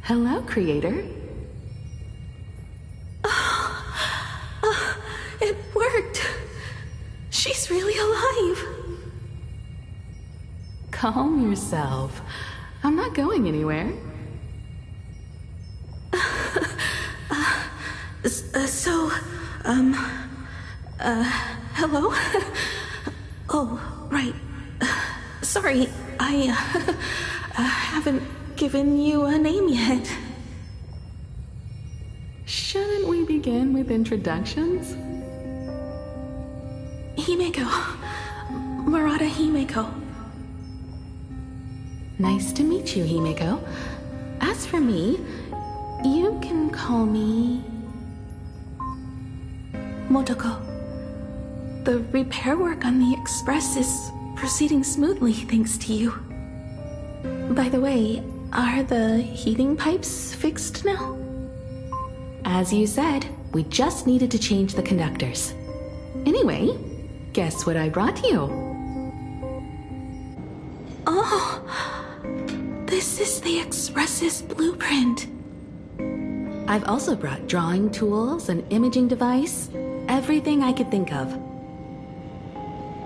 Speaker 1: Hello, creator. It worked! She's really alive! Calm yourself. I'm not going anywhere. Hello? Oh, right. Sorry, I haven't given you a name yet. Shouldn't we begin with introductions? Himeko. Murata Himeko. Nice to meet you, Himeko. As for me, you can call me Motoko. The repair work on the Express is proceeding smoothly thanks to you. By the way, are the heating pipes fixed now? As you said, we just needed to change the conductors. Anyway, guess what I brought you? Oh, this is the Express's blueprint. I've also brought drawing tools, an imaging device, everything I could think of.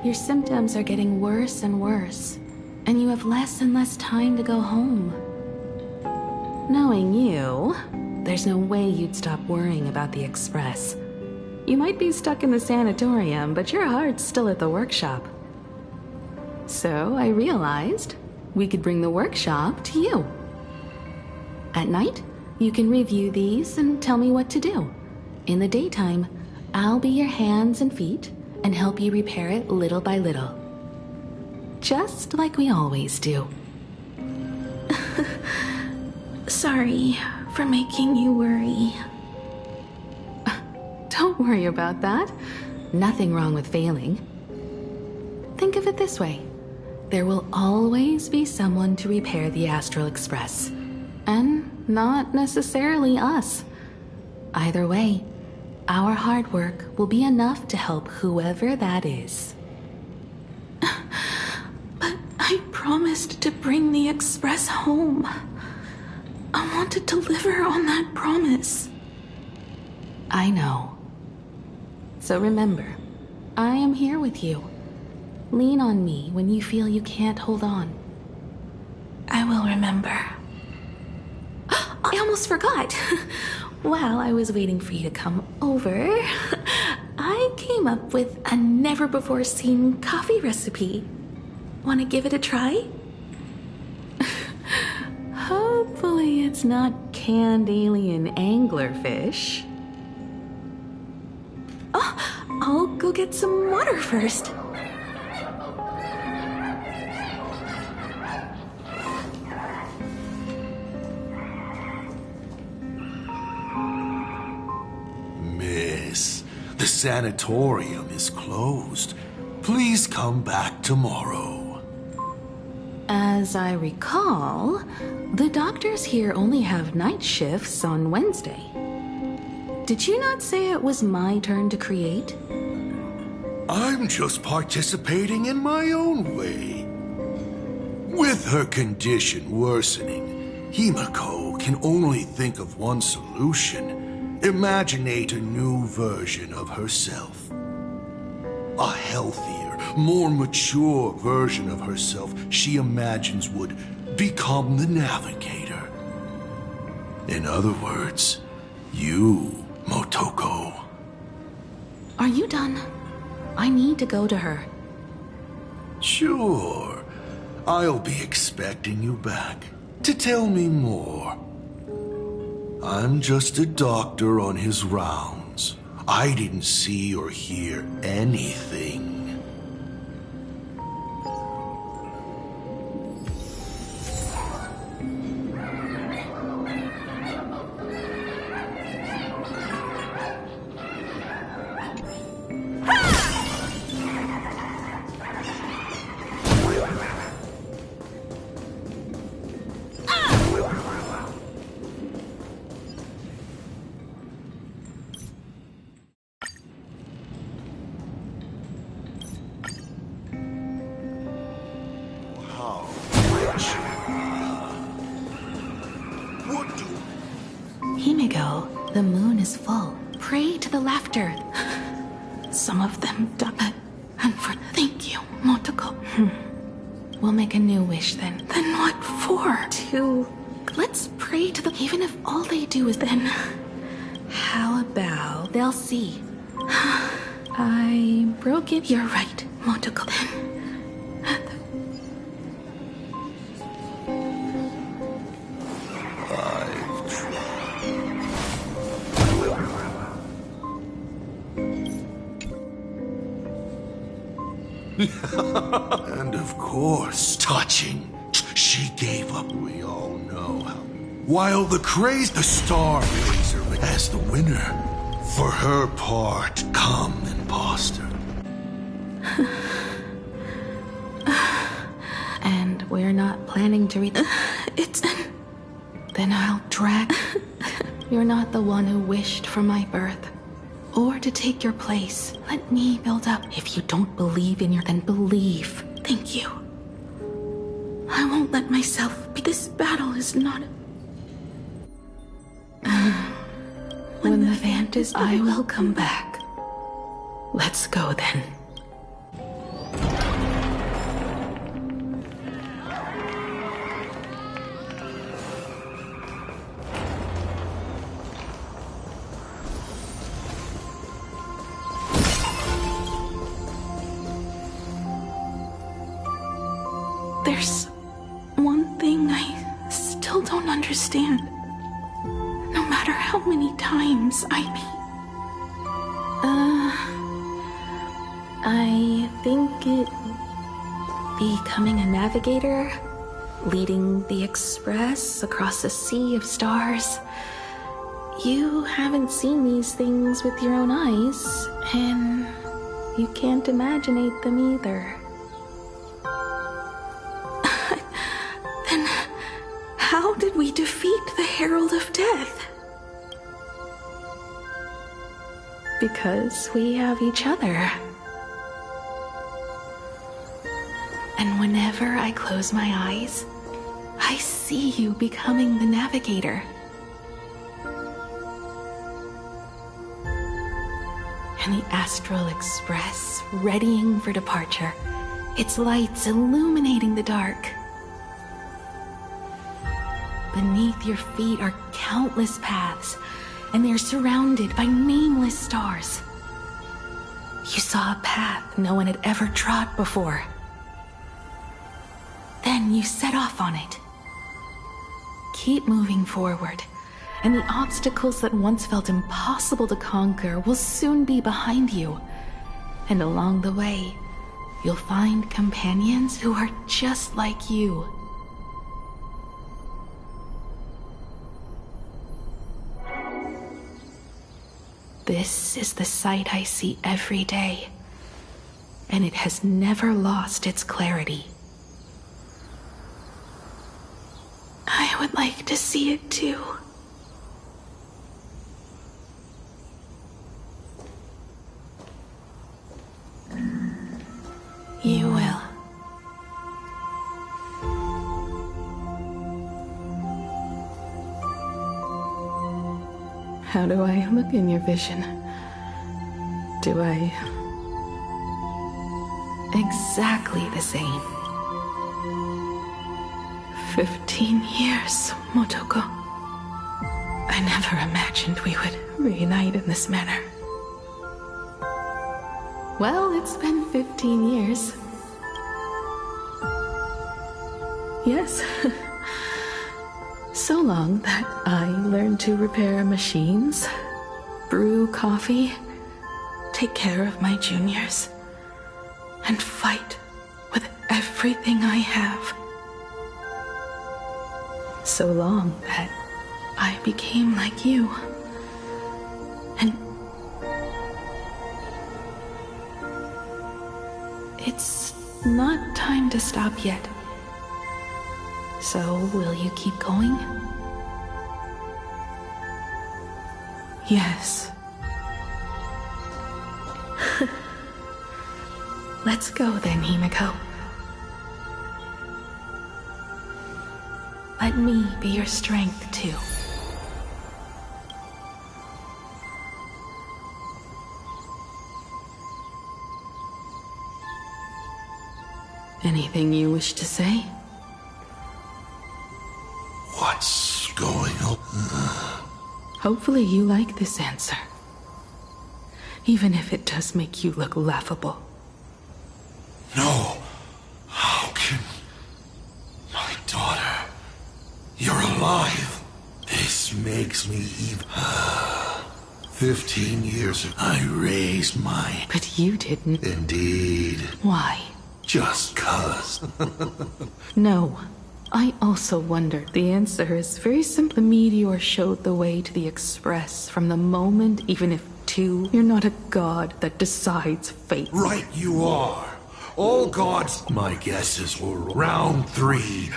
Speaker 1: Your symptoms are getting worse and worse, and you have less and less time to go home. Knowing you, there's no way you'd stop worrying about the Express. You might be stuck in the sanatorium, but your heart's still at the workshop. So I realized we could bring the workshop to you. At night, you can review these and tell me what to do. In the daytime, I'll be your hands and feet and help you repair it little by little. Just like we always do. Sorry for making you worry. Don't worry about that. Nothing wrong with failing. Think of it this way. There will always be someone to repair the Astral Express. And not necessarily us. Either way, our hard work will be enough to help whoever that is. But I promised to bring the Express home. I want to deliver on that promise. I know. So remember, I am here with you. Lean on me when you feel you can't hold on. I will remember. I almost forgot. While I was waiting for you to come over, I came up with a never-before-seen coffee recipe. Want to give it a try? Hopefully it's not canned alien anglerfish. Oh, I'll go get some water first.
Speaker 7: Miss, the sanatorium is closed. Please come back tomorrow.
Speaker 1: As I recall, the doctors here only have night shifts on Wednesday. Did you not say it was my turn to create?
Speaker 7: I'm just participating in my own way. With her condition worsening, Himiko can only think of one solution. Imaginate a new version of herself. A healthier, more mature version of herself she imagines would become the Navigator. In other words, you, Motoko.
Speaker 1: Are you done? I need to go to her.
Speaker 7: Sure. I'll be expecting you back to tell me more. I'm just a doctor on his rounds. I didn't see or hear anything.
Speaker 1: Himiko, the moon is full. Pray to the laughter. Some of them die. And for thank you, Motoko. We'll make a new wish then. Then what for? Let's pray to them, even if all they do is then. How about they'll see? I broke it. You're right, Motoko. Then.
Speaker 7: And of course, touching. She gave up, we all know how. While the Star Razor as the winner. For her part, come, imposter.
Speaker 1: And we're not planning to read. Then I'll drag. You're not the one who wished for my birth, or to take your place. Let me build up. If you don't believe in your, then believe. Thank you. I won't let myself be. This battle is not. When the Vant is, I will come back. Let's go then. There's one thing I still don't understand. No matter how many times I think becoming a navigator, leading the Express across a sea of stars. You haven't seen these things with your own eyes, and you can't imaginate them either. Then how did we defeat the Herald of Death? Because we have each other. And whenever I close my eyes, I see you becoming the navigator. And the Astral Express readying for departure, its lights illuminating the dark. Beneath your feet are countless paths, and they're surrounded by nameless stars. You saw a path no one had ever trod before. Then you set off on it. Keep moving forward, and the obstacles that once felt impossible to conquer will soon be behind you. And along the way, you'll find companions who are just like you. This is the sight I see every day, and it has never lost its clarity. I would like to see it too. You will. How do I look in your vision? Do I... Exactly the same. 15 years, Motoko. I never imagined we would reunite in this manner. Well, it's been 15 years. Yes. So long that I learned to repair machines, brew coffee, take care of my juniors, and fight with everything I have. So long that I became like you. And it's not time to stop yet. So, will you keep going? Yes. Let's go then, Himiko. Let me be your strength, too. Anything you wish to say?
Speaker 7: What's going on?
Speaker 1: Hopefully you like this answer. Even if it does make you look laughable.
Speaker 7: No. How can... My daughter... You're alive. This makes me even... 15 years ago, I raised my...
Speaker 1: But you didn't.
Speaker 7: Indeed.
Speaker 1: Why?
Speaker 7: Just 'cause.
Speaker 1: No. I also wondered. The answer is very simple. The meteor showed the way to the Express from the moment, even if you're not a god that decides fate.
Speaker 7: Right you are. All gods, my guesses were round 3.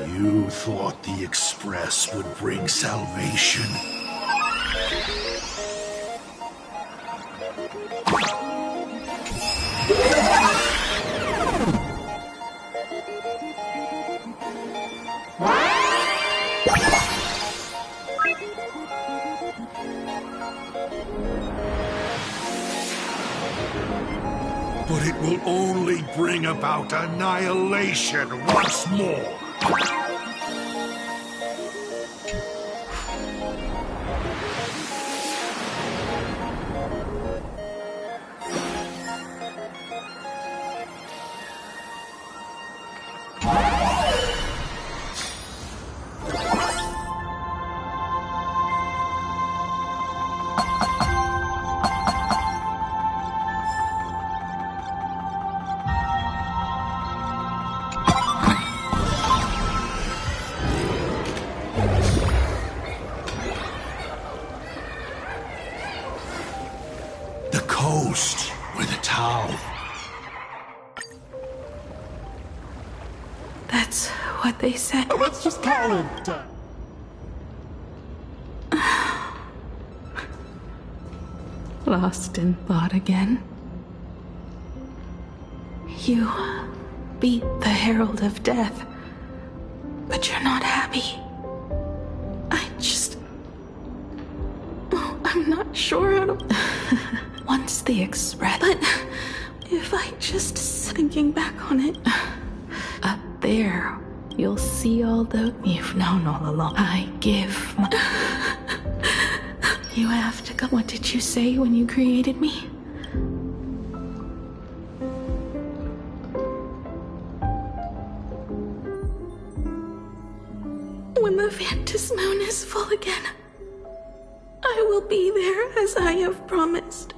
Speaker 7: You thought the Express would bring salvation? But it will only bring about annihilation once more. Where the town.
Speaker 1: That's what they said.
Speaker 11: Let's just call it.
Speaker 1: Lost in thought again. You beat the Herald of Death, but you're not happy. I'm not sure how to... Once the Express... But if I just... Thinking back on it... Up there, you'll see all the... You've known all along. I give my... You have to go... What did you say when you created me? When the Vantis moon is full again, I will be there as I have promised.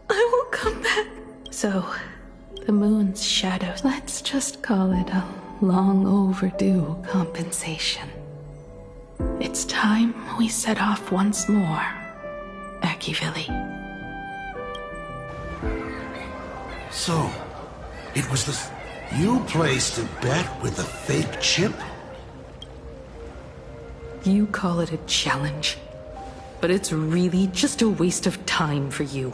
Speaker 1: I will come back. So, the moon's shadows. Let's just call it a long overdue compensation. It's time we set off once more, Akivili.
Speaker 7: So, it was the... You placed a bet with a fake chip?
Speaker 1: You call it a challenge, but it's really just a waste of time for you.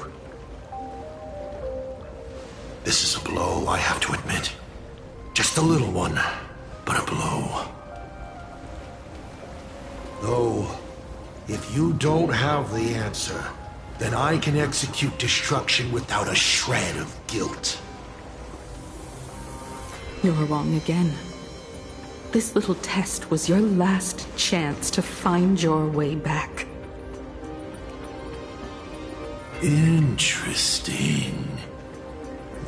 Speaker 7: This is a blow, I have to admit. Just a little one, but a blow. Though, if you don't have the answer, then I can execute destruction without a shred of guilt.
Speaker 1: You're wrong again. This little test was your last chance to find your way back.
Speaker 7: Interesting.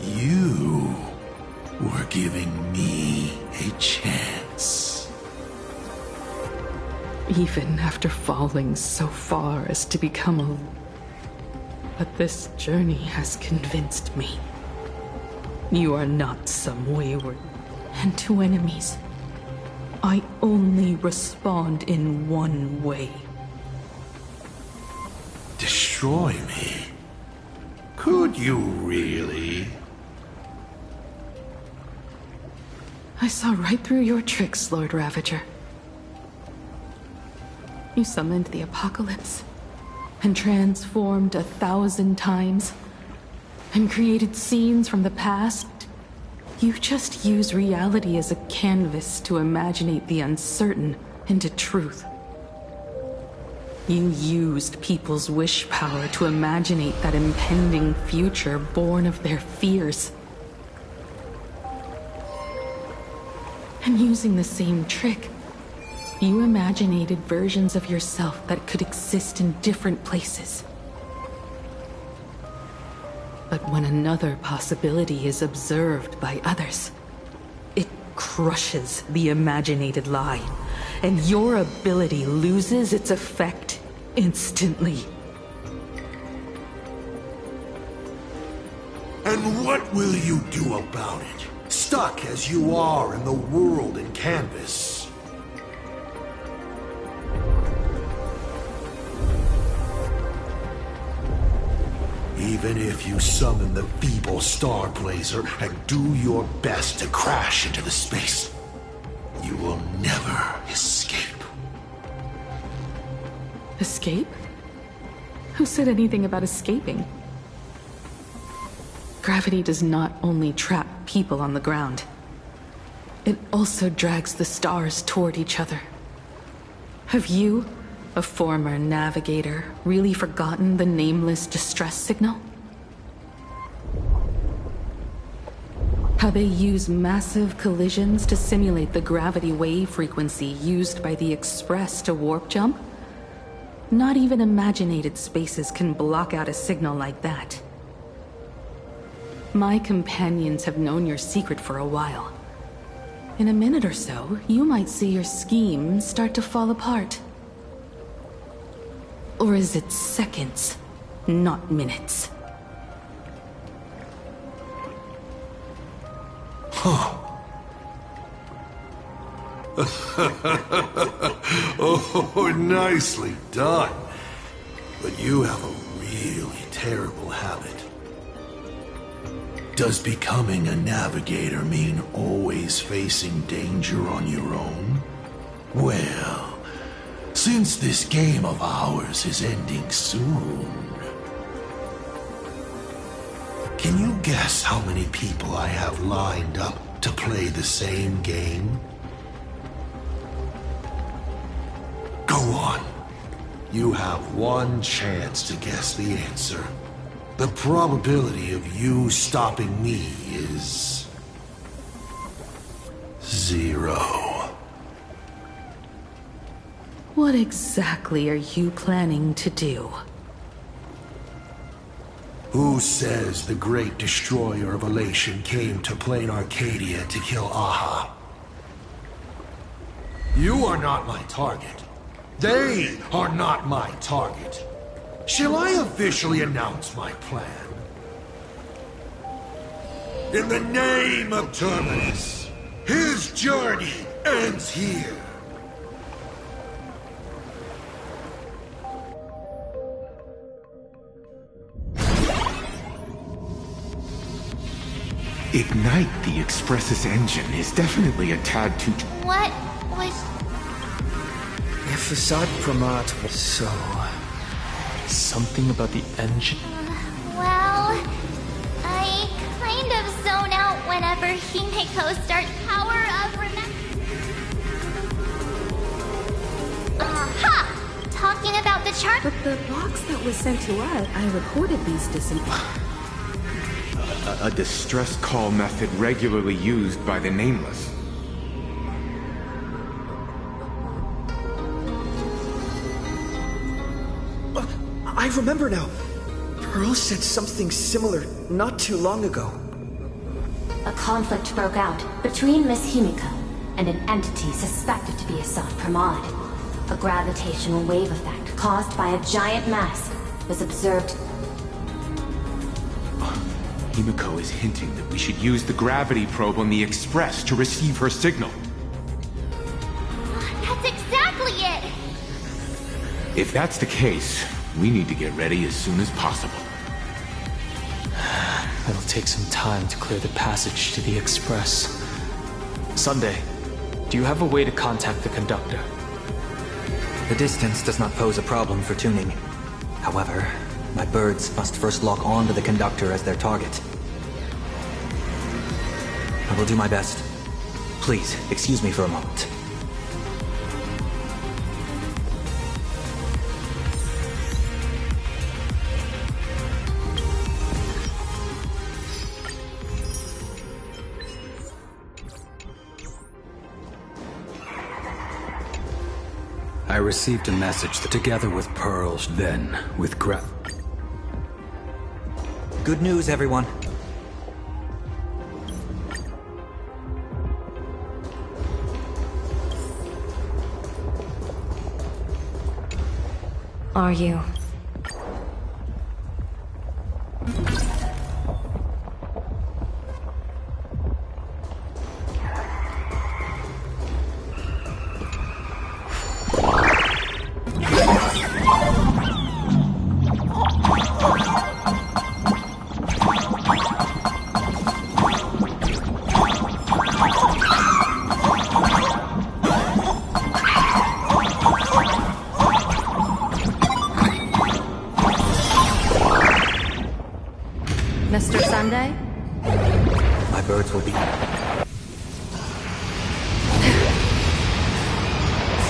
Speaker 7: You were giving me a chance.
Speaker 1: Even after falling so far as to become a... But this journey has convinced me. You are not some wayward... And two enemies I only respond in one way.
Speaker 7: Destroy me? Could you really?
Speaker 1: I saw right through your tricks, Lord Ravager. You summoned the apocalypse, and transformed 1,000 times, and created scenes from the past. You just use reality as a canvas to imaginate the uncertain into truth. You used people's wish power to imaginate that impending future born of their fears. And using the same trick, you imaginated versions of yourself that could exist in different places. But when another possibility is observed by others, it crushes the imaginated lie, and your ability loses its effect instantly.
Speaker 7: And what will you do about it? Stuck as you are in the world in canvas. Even if you summon the feeble Star Blazer and do your best to crash into the space, you will never escape.
Speaker 1: Escape? Who said anything about escaping? Gravity does not only trap people on the ground, it also drags the stars toward each other. Have you, a former navigator, really forgotten the nameless distress signal? How they use massive collisions to simulate the gravity wave frequency used by the Express to warp jump? Not even imaginated spaces can block out a signal like that. My companions have known your secret for a while. In a minute or so, you might see your scheme start to fall apart. Or is it seconds, not minutes?
Speaker 7: Huh. Oh, nicely done. But you have a really terrible habit. Does becoming a navigator mean always facing danger on your own? Well, since this game of ours is ending soon, can you guess how many people I have lined up to play the same game? Go on. You have one chance to guess the answer. The probability of you stopping me is 0.
Speaker 1: What exactly are you planning to do?
Speaker 7: Who says the great destroyer of Elation came to Plain Arcadia to kill Aha? You are not my target. They are not my target. Shall I officially announce my plan? In the name of Terminus, his journey ends here.
Speaker 19: Ignite the Express's engine is definitely a tad too...
Speaker 16: What was...
Speaker 4: If Assad Pramat was so...
Speaker 20: Something about the engine?
Speaker 16: Well, I kind of zone out whenever Himeko starts Power of Aha! Talking about the chart...
Speaker 1: But the box that was sent to us, I reported these
Speaker 19: A distress call method regularly used by the Nameless.
Speaker 4: I remember now. Pearl said something similar not too long ago.
Speaker 9: A conflict broke out between Miss Himeko and an entity suspected to be Assad Pramod. A gravitational wave effect caused by a giant mass was observed.
Speaker 19: Himeko is hinting that we should use the gravity probe on the Express to receive her signal. If that's the case, we need to get ready as soon as possible.
Speaker 20: It'll take some time to clear the passage to the Express. Sunday, do you have a way to contact the conductor?
Speaker 17: The distance does not pose a problem for tuning. However, my birds must first lock on to the conductor as their target. I will do my best. Please, excuse me for a moment.
Speaker 3: I received a message that together with pearls, then with
Speaker 17: Good news, everyone.
Speaker 18: Are you? Mr. Sunday?
Speaker 17: My birds will be...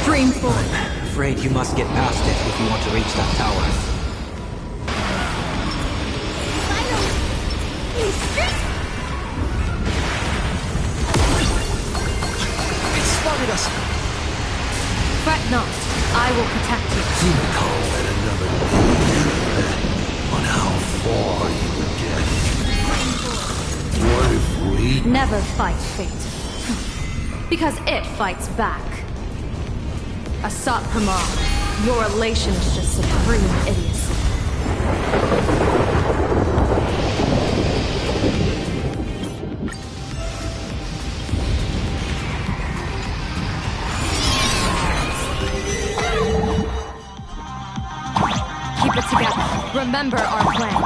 Speaker 10: Stream forward.
Speaker 17: I'm afraid you must get past it if you want to reach that tower.
Speaker 4: It spotted us!
Speaker 18: Fret not. I will protect you.
Speaker 7: Himiko had another major bet on how far you would get. What if we...
Speaker 18: Never fight fate. Because it fights back. Asat Pramod, your elation is just supreme idiocy. Keep it together. Remember our plan.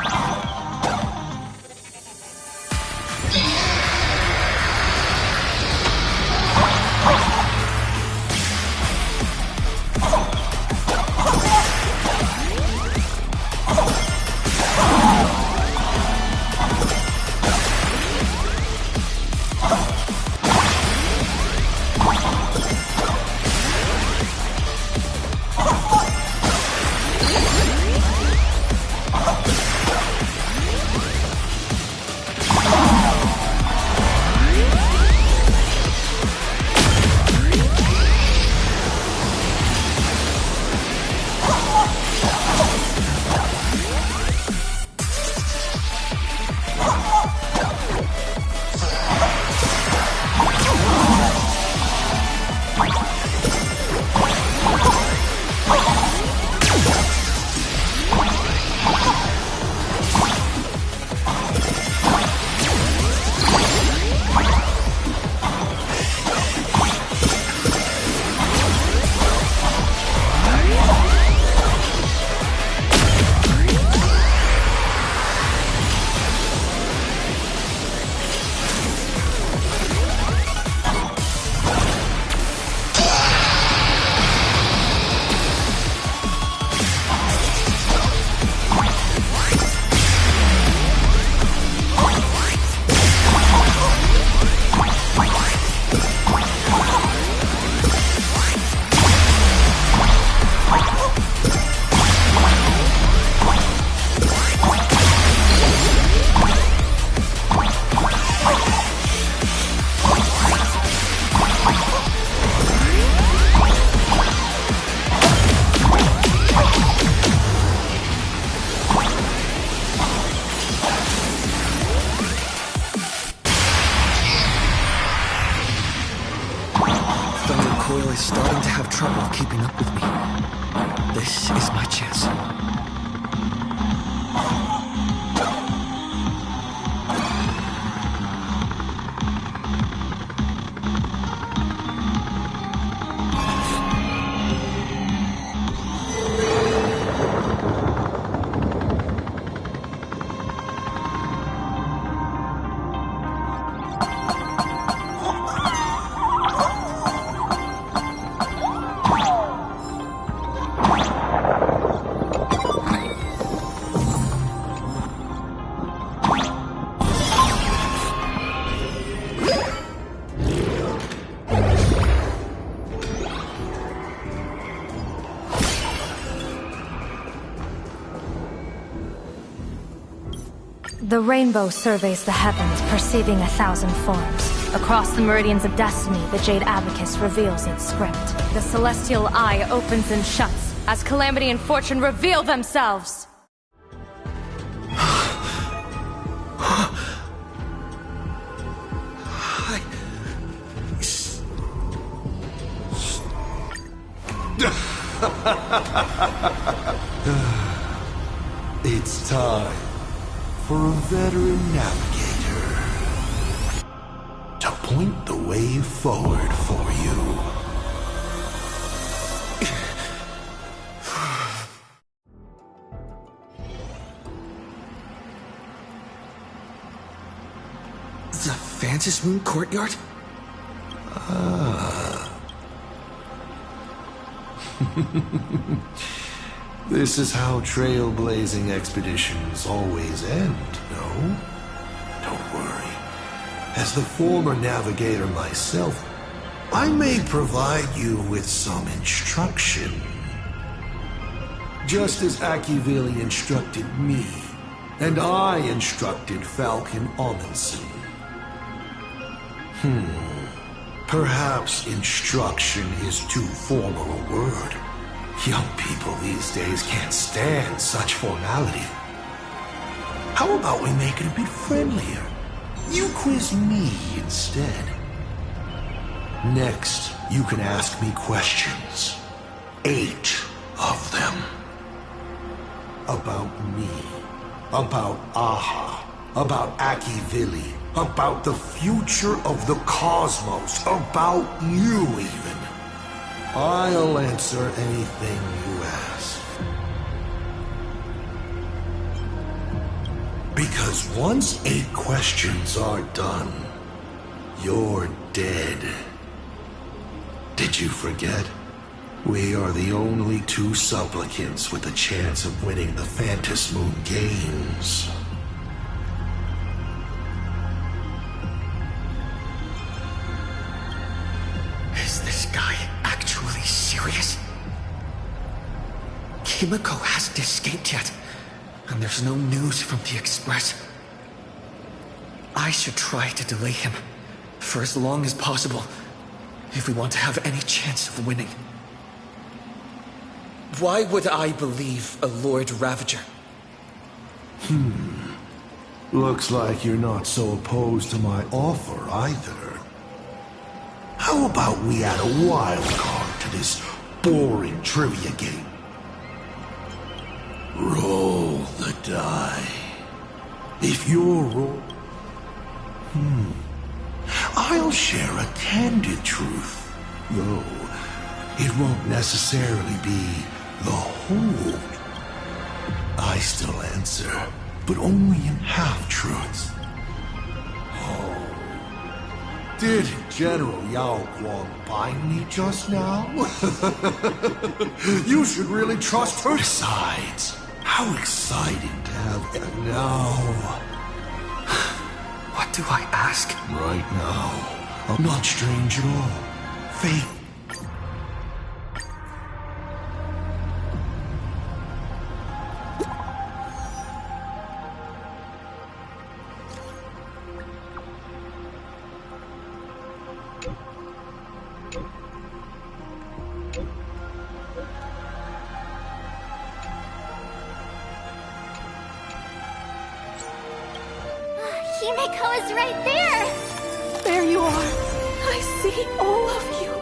Speaker 4: Coil is starting to have trouble keeping up with me. This is my chance.
Speaker 18: The rainbow surveys the heavens, perceiving 1,000 forms. Across the meridians of destiny, the Jade Abacus reveals its script. The celestial eye opens and shuts as calamity and fortune reveal themselves.
Speaker 7: It's time for a veteran navigator to point the way forward for you.
Speaker 4: The Phantom Moon Courtyard?
Speaker 7: This is how trailblazing expeditions always end, no? Don't worry. As the former navigator myself, I may provide you with some instruction. Just as Akivili instructed me, and I instructed Falcon Amundsen. Perhaps instruction is too formal a word. Young people these days can't stand such formality. How about we make it a bit friendlier? You quiz me instead. Next, you can ask me questions. 8 of them. About me. About Aha. About Akivili. About the future of the cosmos. About you, even. I'll answer anything you ask. Because once 8 questions are done, you're dead. Did you forget? We are the only 2 supplicants with a chance of winning the Phantom Moon Games.
Speaker 4: Is this guy actually serious? Himiko hasn't escaped yet, and there's no news from the Express. I should try to delay him for as long as possible if we want to have any chance of winning. Why would I believe a Lord Ravager?
Speaker 7: Looks like you're not so opposed to my offer either. How about we add a wild card to this boring trivia game? Roll the die. If you're I'll share a candid truth, though it won't necessarily be the whole. I still answer, but only in half-truths. Did General Yao Guang bind me just now? You should really trust her. Besides, how exciting to have now.
Speaker 4: What do I ask?
Speaker 7: Right now, I'm not strange at all. Faith.
Speaker 16: Himiko is right there!
Speaker 1: There you are. I see all of you.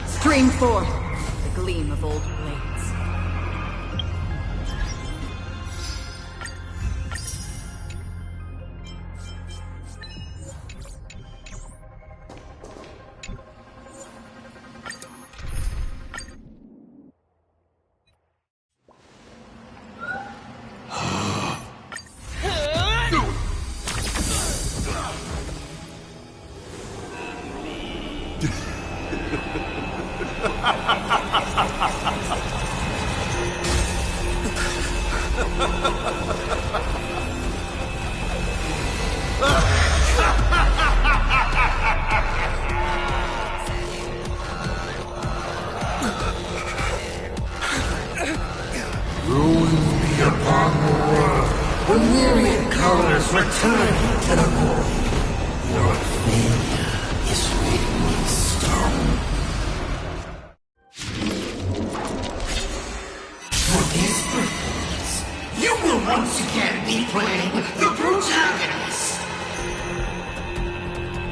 Speaker 1: Stream forth the gleam of old blades.
Speaker 7: myriad colors returning to the void. Your failure is written in stone. For this performance, you will once again be playing the protagonist.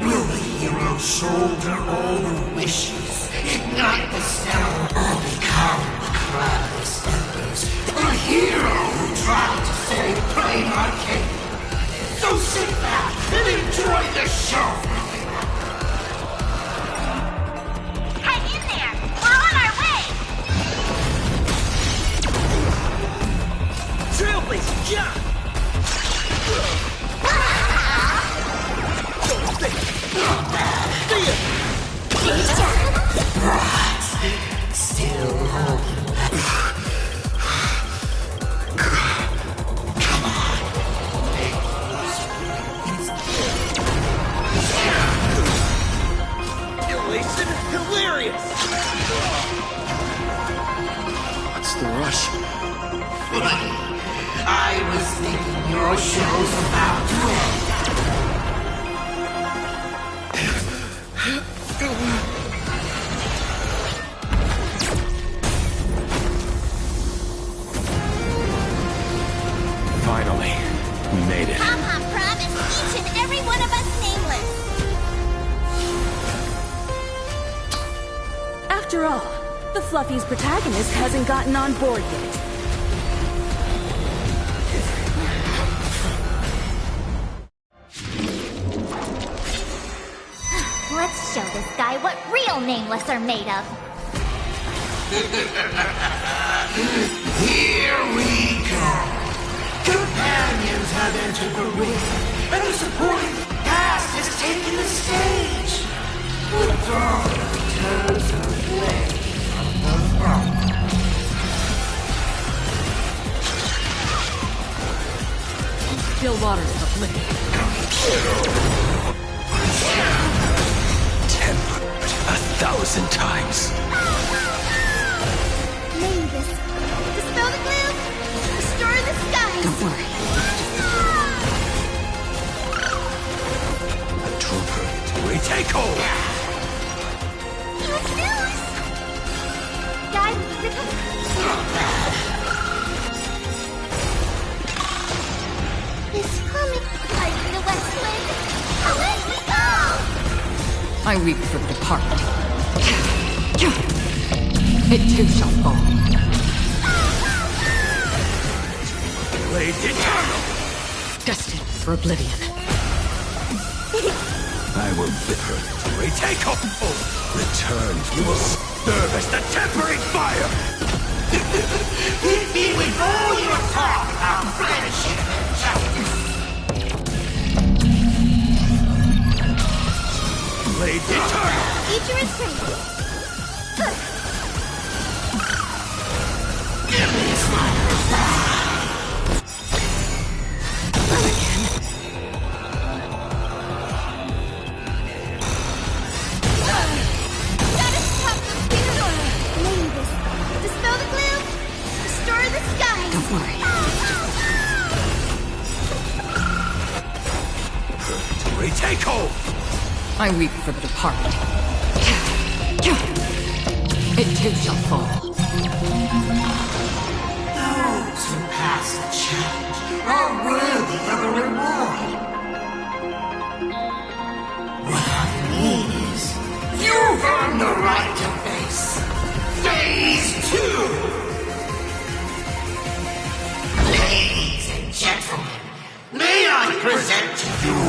Speaker 7: Will the hero shoulder all the wishes, ignite the stellar, or become the cloudless embers? The hero who tried to save Plain Arcade. So sit back and enjoy the show.
Speaker 16: Hang in there! We're on our way!
Speaker 11: Trailblazer, jump!
Speaker 7: Still holding back. Come on.
Speaker 11: Elation, hilarious!
Speaker 4: What's the rush?
Speaker 7: I was thinking your show's about to end.
Speaker 19: Finally, we made it.
Speaker 2: Pom-Pom promised each and every one of us nameless.
Speaker 12: After all, the Fluffy's protagonist hasn't gotten on board yet.
Speaker 16: Let's show this guy what real nameless are made of.
Speaker 7: Here we go. Companions have entered the ring, and the supporting cast has taken the stage. The daughter turns her blade from the throne.
Speaker 12: Still waters of liquid.
Speaker 3: Tempered 1,000 times.
Speaker 2: Mavis, dispel the gloom, restore the skies.
Speaker 10: Don't worry.
Speaker 3: A trooper to retake hold.
Speaker 2: What's news? Guys, this comic fighting the West Wind. Away we go!
Speaker 10: I weep for the departed. It too shall fall.
Speaker 11: Blade eternal!
Speaker 10: Destined for oblivion.
Speaker 3: I will bid her to retake hold. Return, you will serve as the tempering fire.
Speaker 7: Hit me with all your talk about friendship and justice.
Speaker 11: Blade eternal!
Speaker 2: Future is crazy.
Speaker 7: Give me a smile.
Speaker 2: Gotta stop the fear! Mavis, dispel the gloom, restore the skies.
Speaker 10: Don't worry.
Speaker 3: Retake hold.
Speaker 10: I weep for the departed. It too shall fall.
Speaker 7: Those who pass the challenge are worthy of a reward. What I mean is, you've earned the right to face Phase 2! Ladies and gentlemen, may I present to you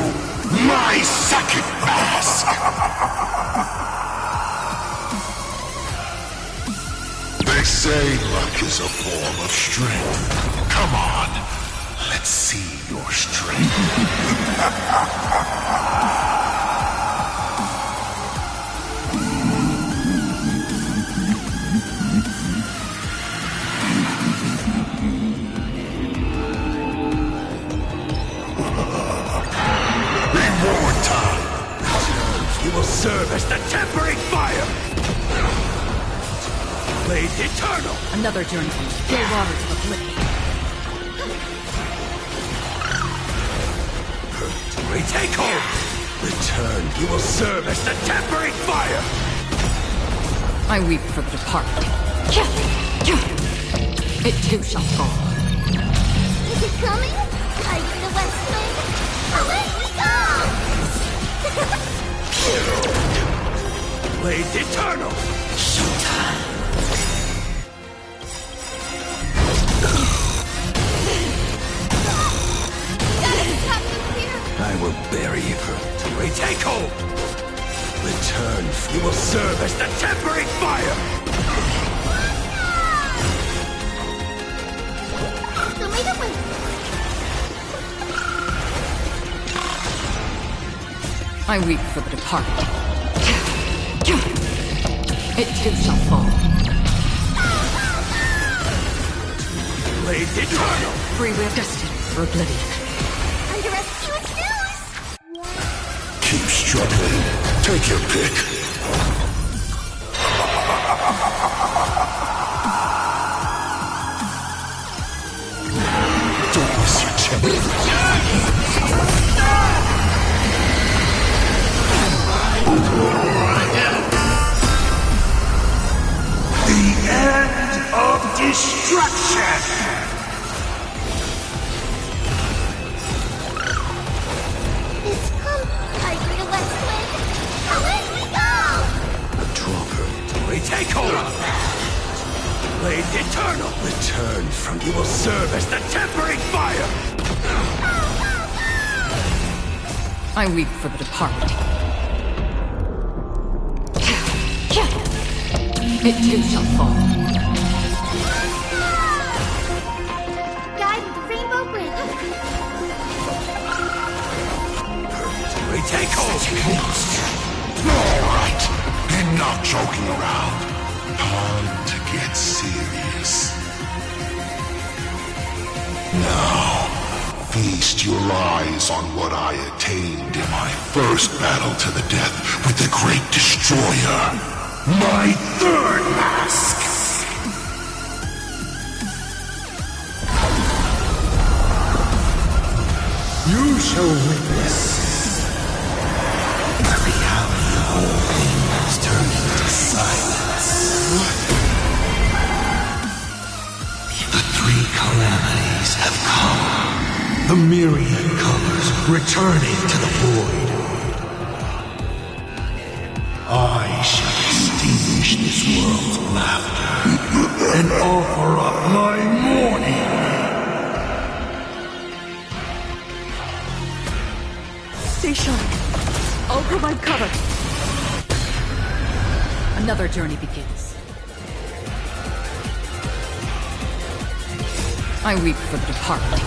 Speaker 7: my second mask!
Speaker 5: They say luck is a form of strength. Come on, let's see your strength.
Speaker 3: Reward time. You will serve as the tempering fire. Blade eternal.
Speaker 12: Another journey from still waters of oblivion.
Speaker 3: Retake hold! Return, you will serve as the tempering fire!
Speaker 10: I weep for the departed. It too shall fall.
Speaker 2: Is it coming? Are you the West Wind? Away we go!
Speaker 3: Blades eternal! Showtime! I will bury you. Retake hold! Return, you will serve as the tempering fire!
Speaker 10: I weep for the departed. It too shall fall.
Speaker 3: Blades eternal!
Speaker 10: Free will destined for oblivion.
Speaker 2: Under rescuer's news!
Speaker 5: Keep struggling. Take your pick. Don't miss your chance. The end of destruction!
Speaker 2: It's come. Are you the West Wind? Away we go!
Speaker 3: Dropper, retake hold! Blades eternal! Return from you will serve as the tempering fire!
Speaker 10: I weep for the departed. It too shall fall.
Speaker 2: Guide with the rainbow bridge.
Speaker 3: Retake hold!
Speaker 5: All right. Enough joking around. Time to get serious. Now, feast your eyes on what I attained in my first battle to the death with the Great Destroyer. My third mask! You shall witness the reality of all things turning to silence. The three calamities have come. The myriad colors returning to the void. I shall extinguish this world's laughter and offer up my mourning.
Speaker 10: Stay sharp. I'll provide cover. Another journey begins. I weep for the departed.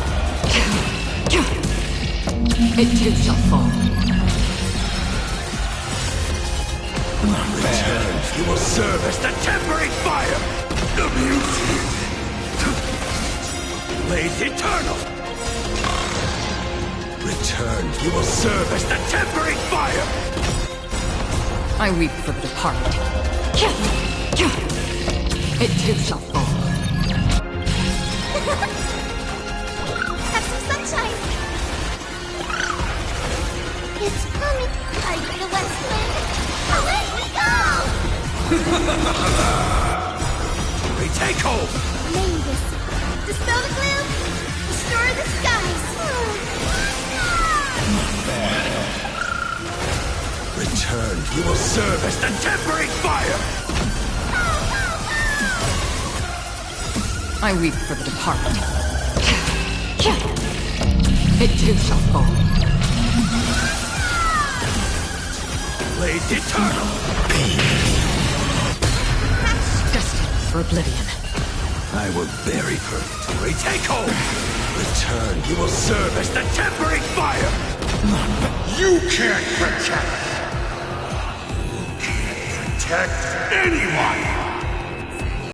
Speaker 10: It too shall fall.
Speaker 3: Return, you will serve as the tempering fire! The beauty! Blades eternal! Return, you will serve as the tempering fire!
Speaker 10: I weep for the departed. It too shall fall.
Speaker 2: Have some sunshine. It's coming. Are you the West Wind? Away we go!
Speaker 3: Retake hold!
Speaker 2: Magus, dispel the gloom, restore the skies.
Speaker 3: Return, you will serve as the tempering fire!
Speaker 10: I weep for the departed. It too shall fall.
Speaker 3: Blades eternal!
Speaker 10: Destined for oblivion.
Speaker 3: I will bury her. Retake hold! Return, you will serve as the tempering fire!
Speaker 5: You can't protect! You can't protect anyone!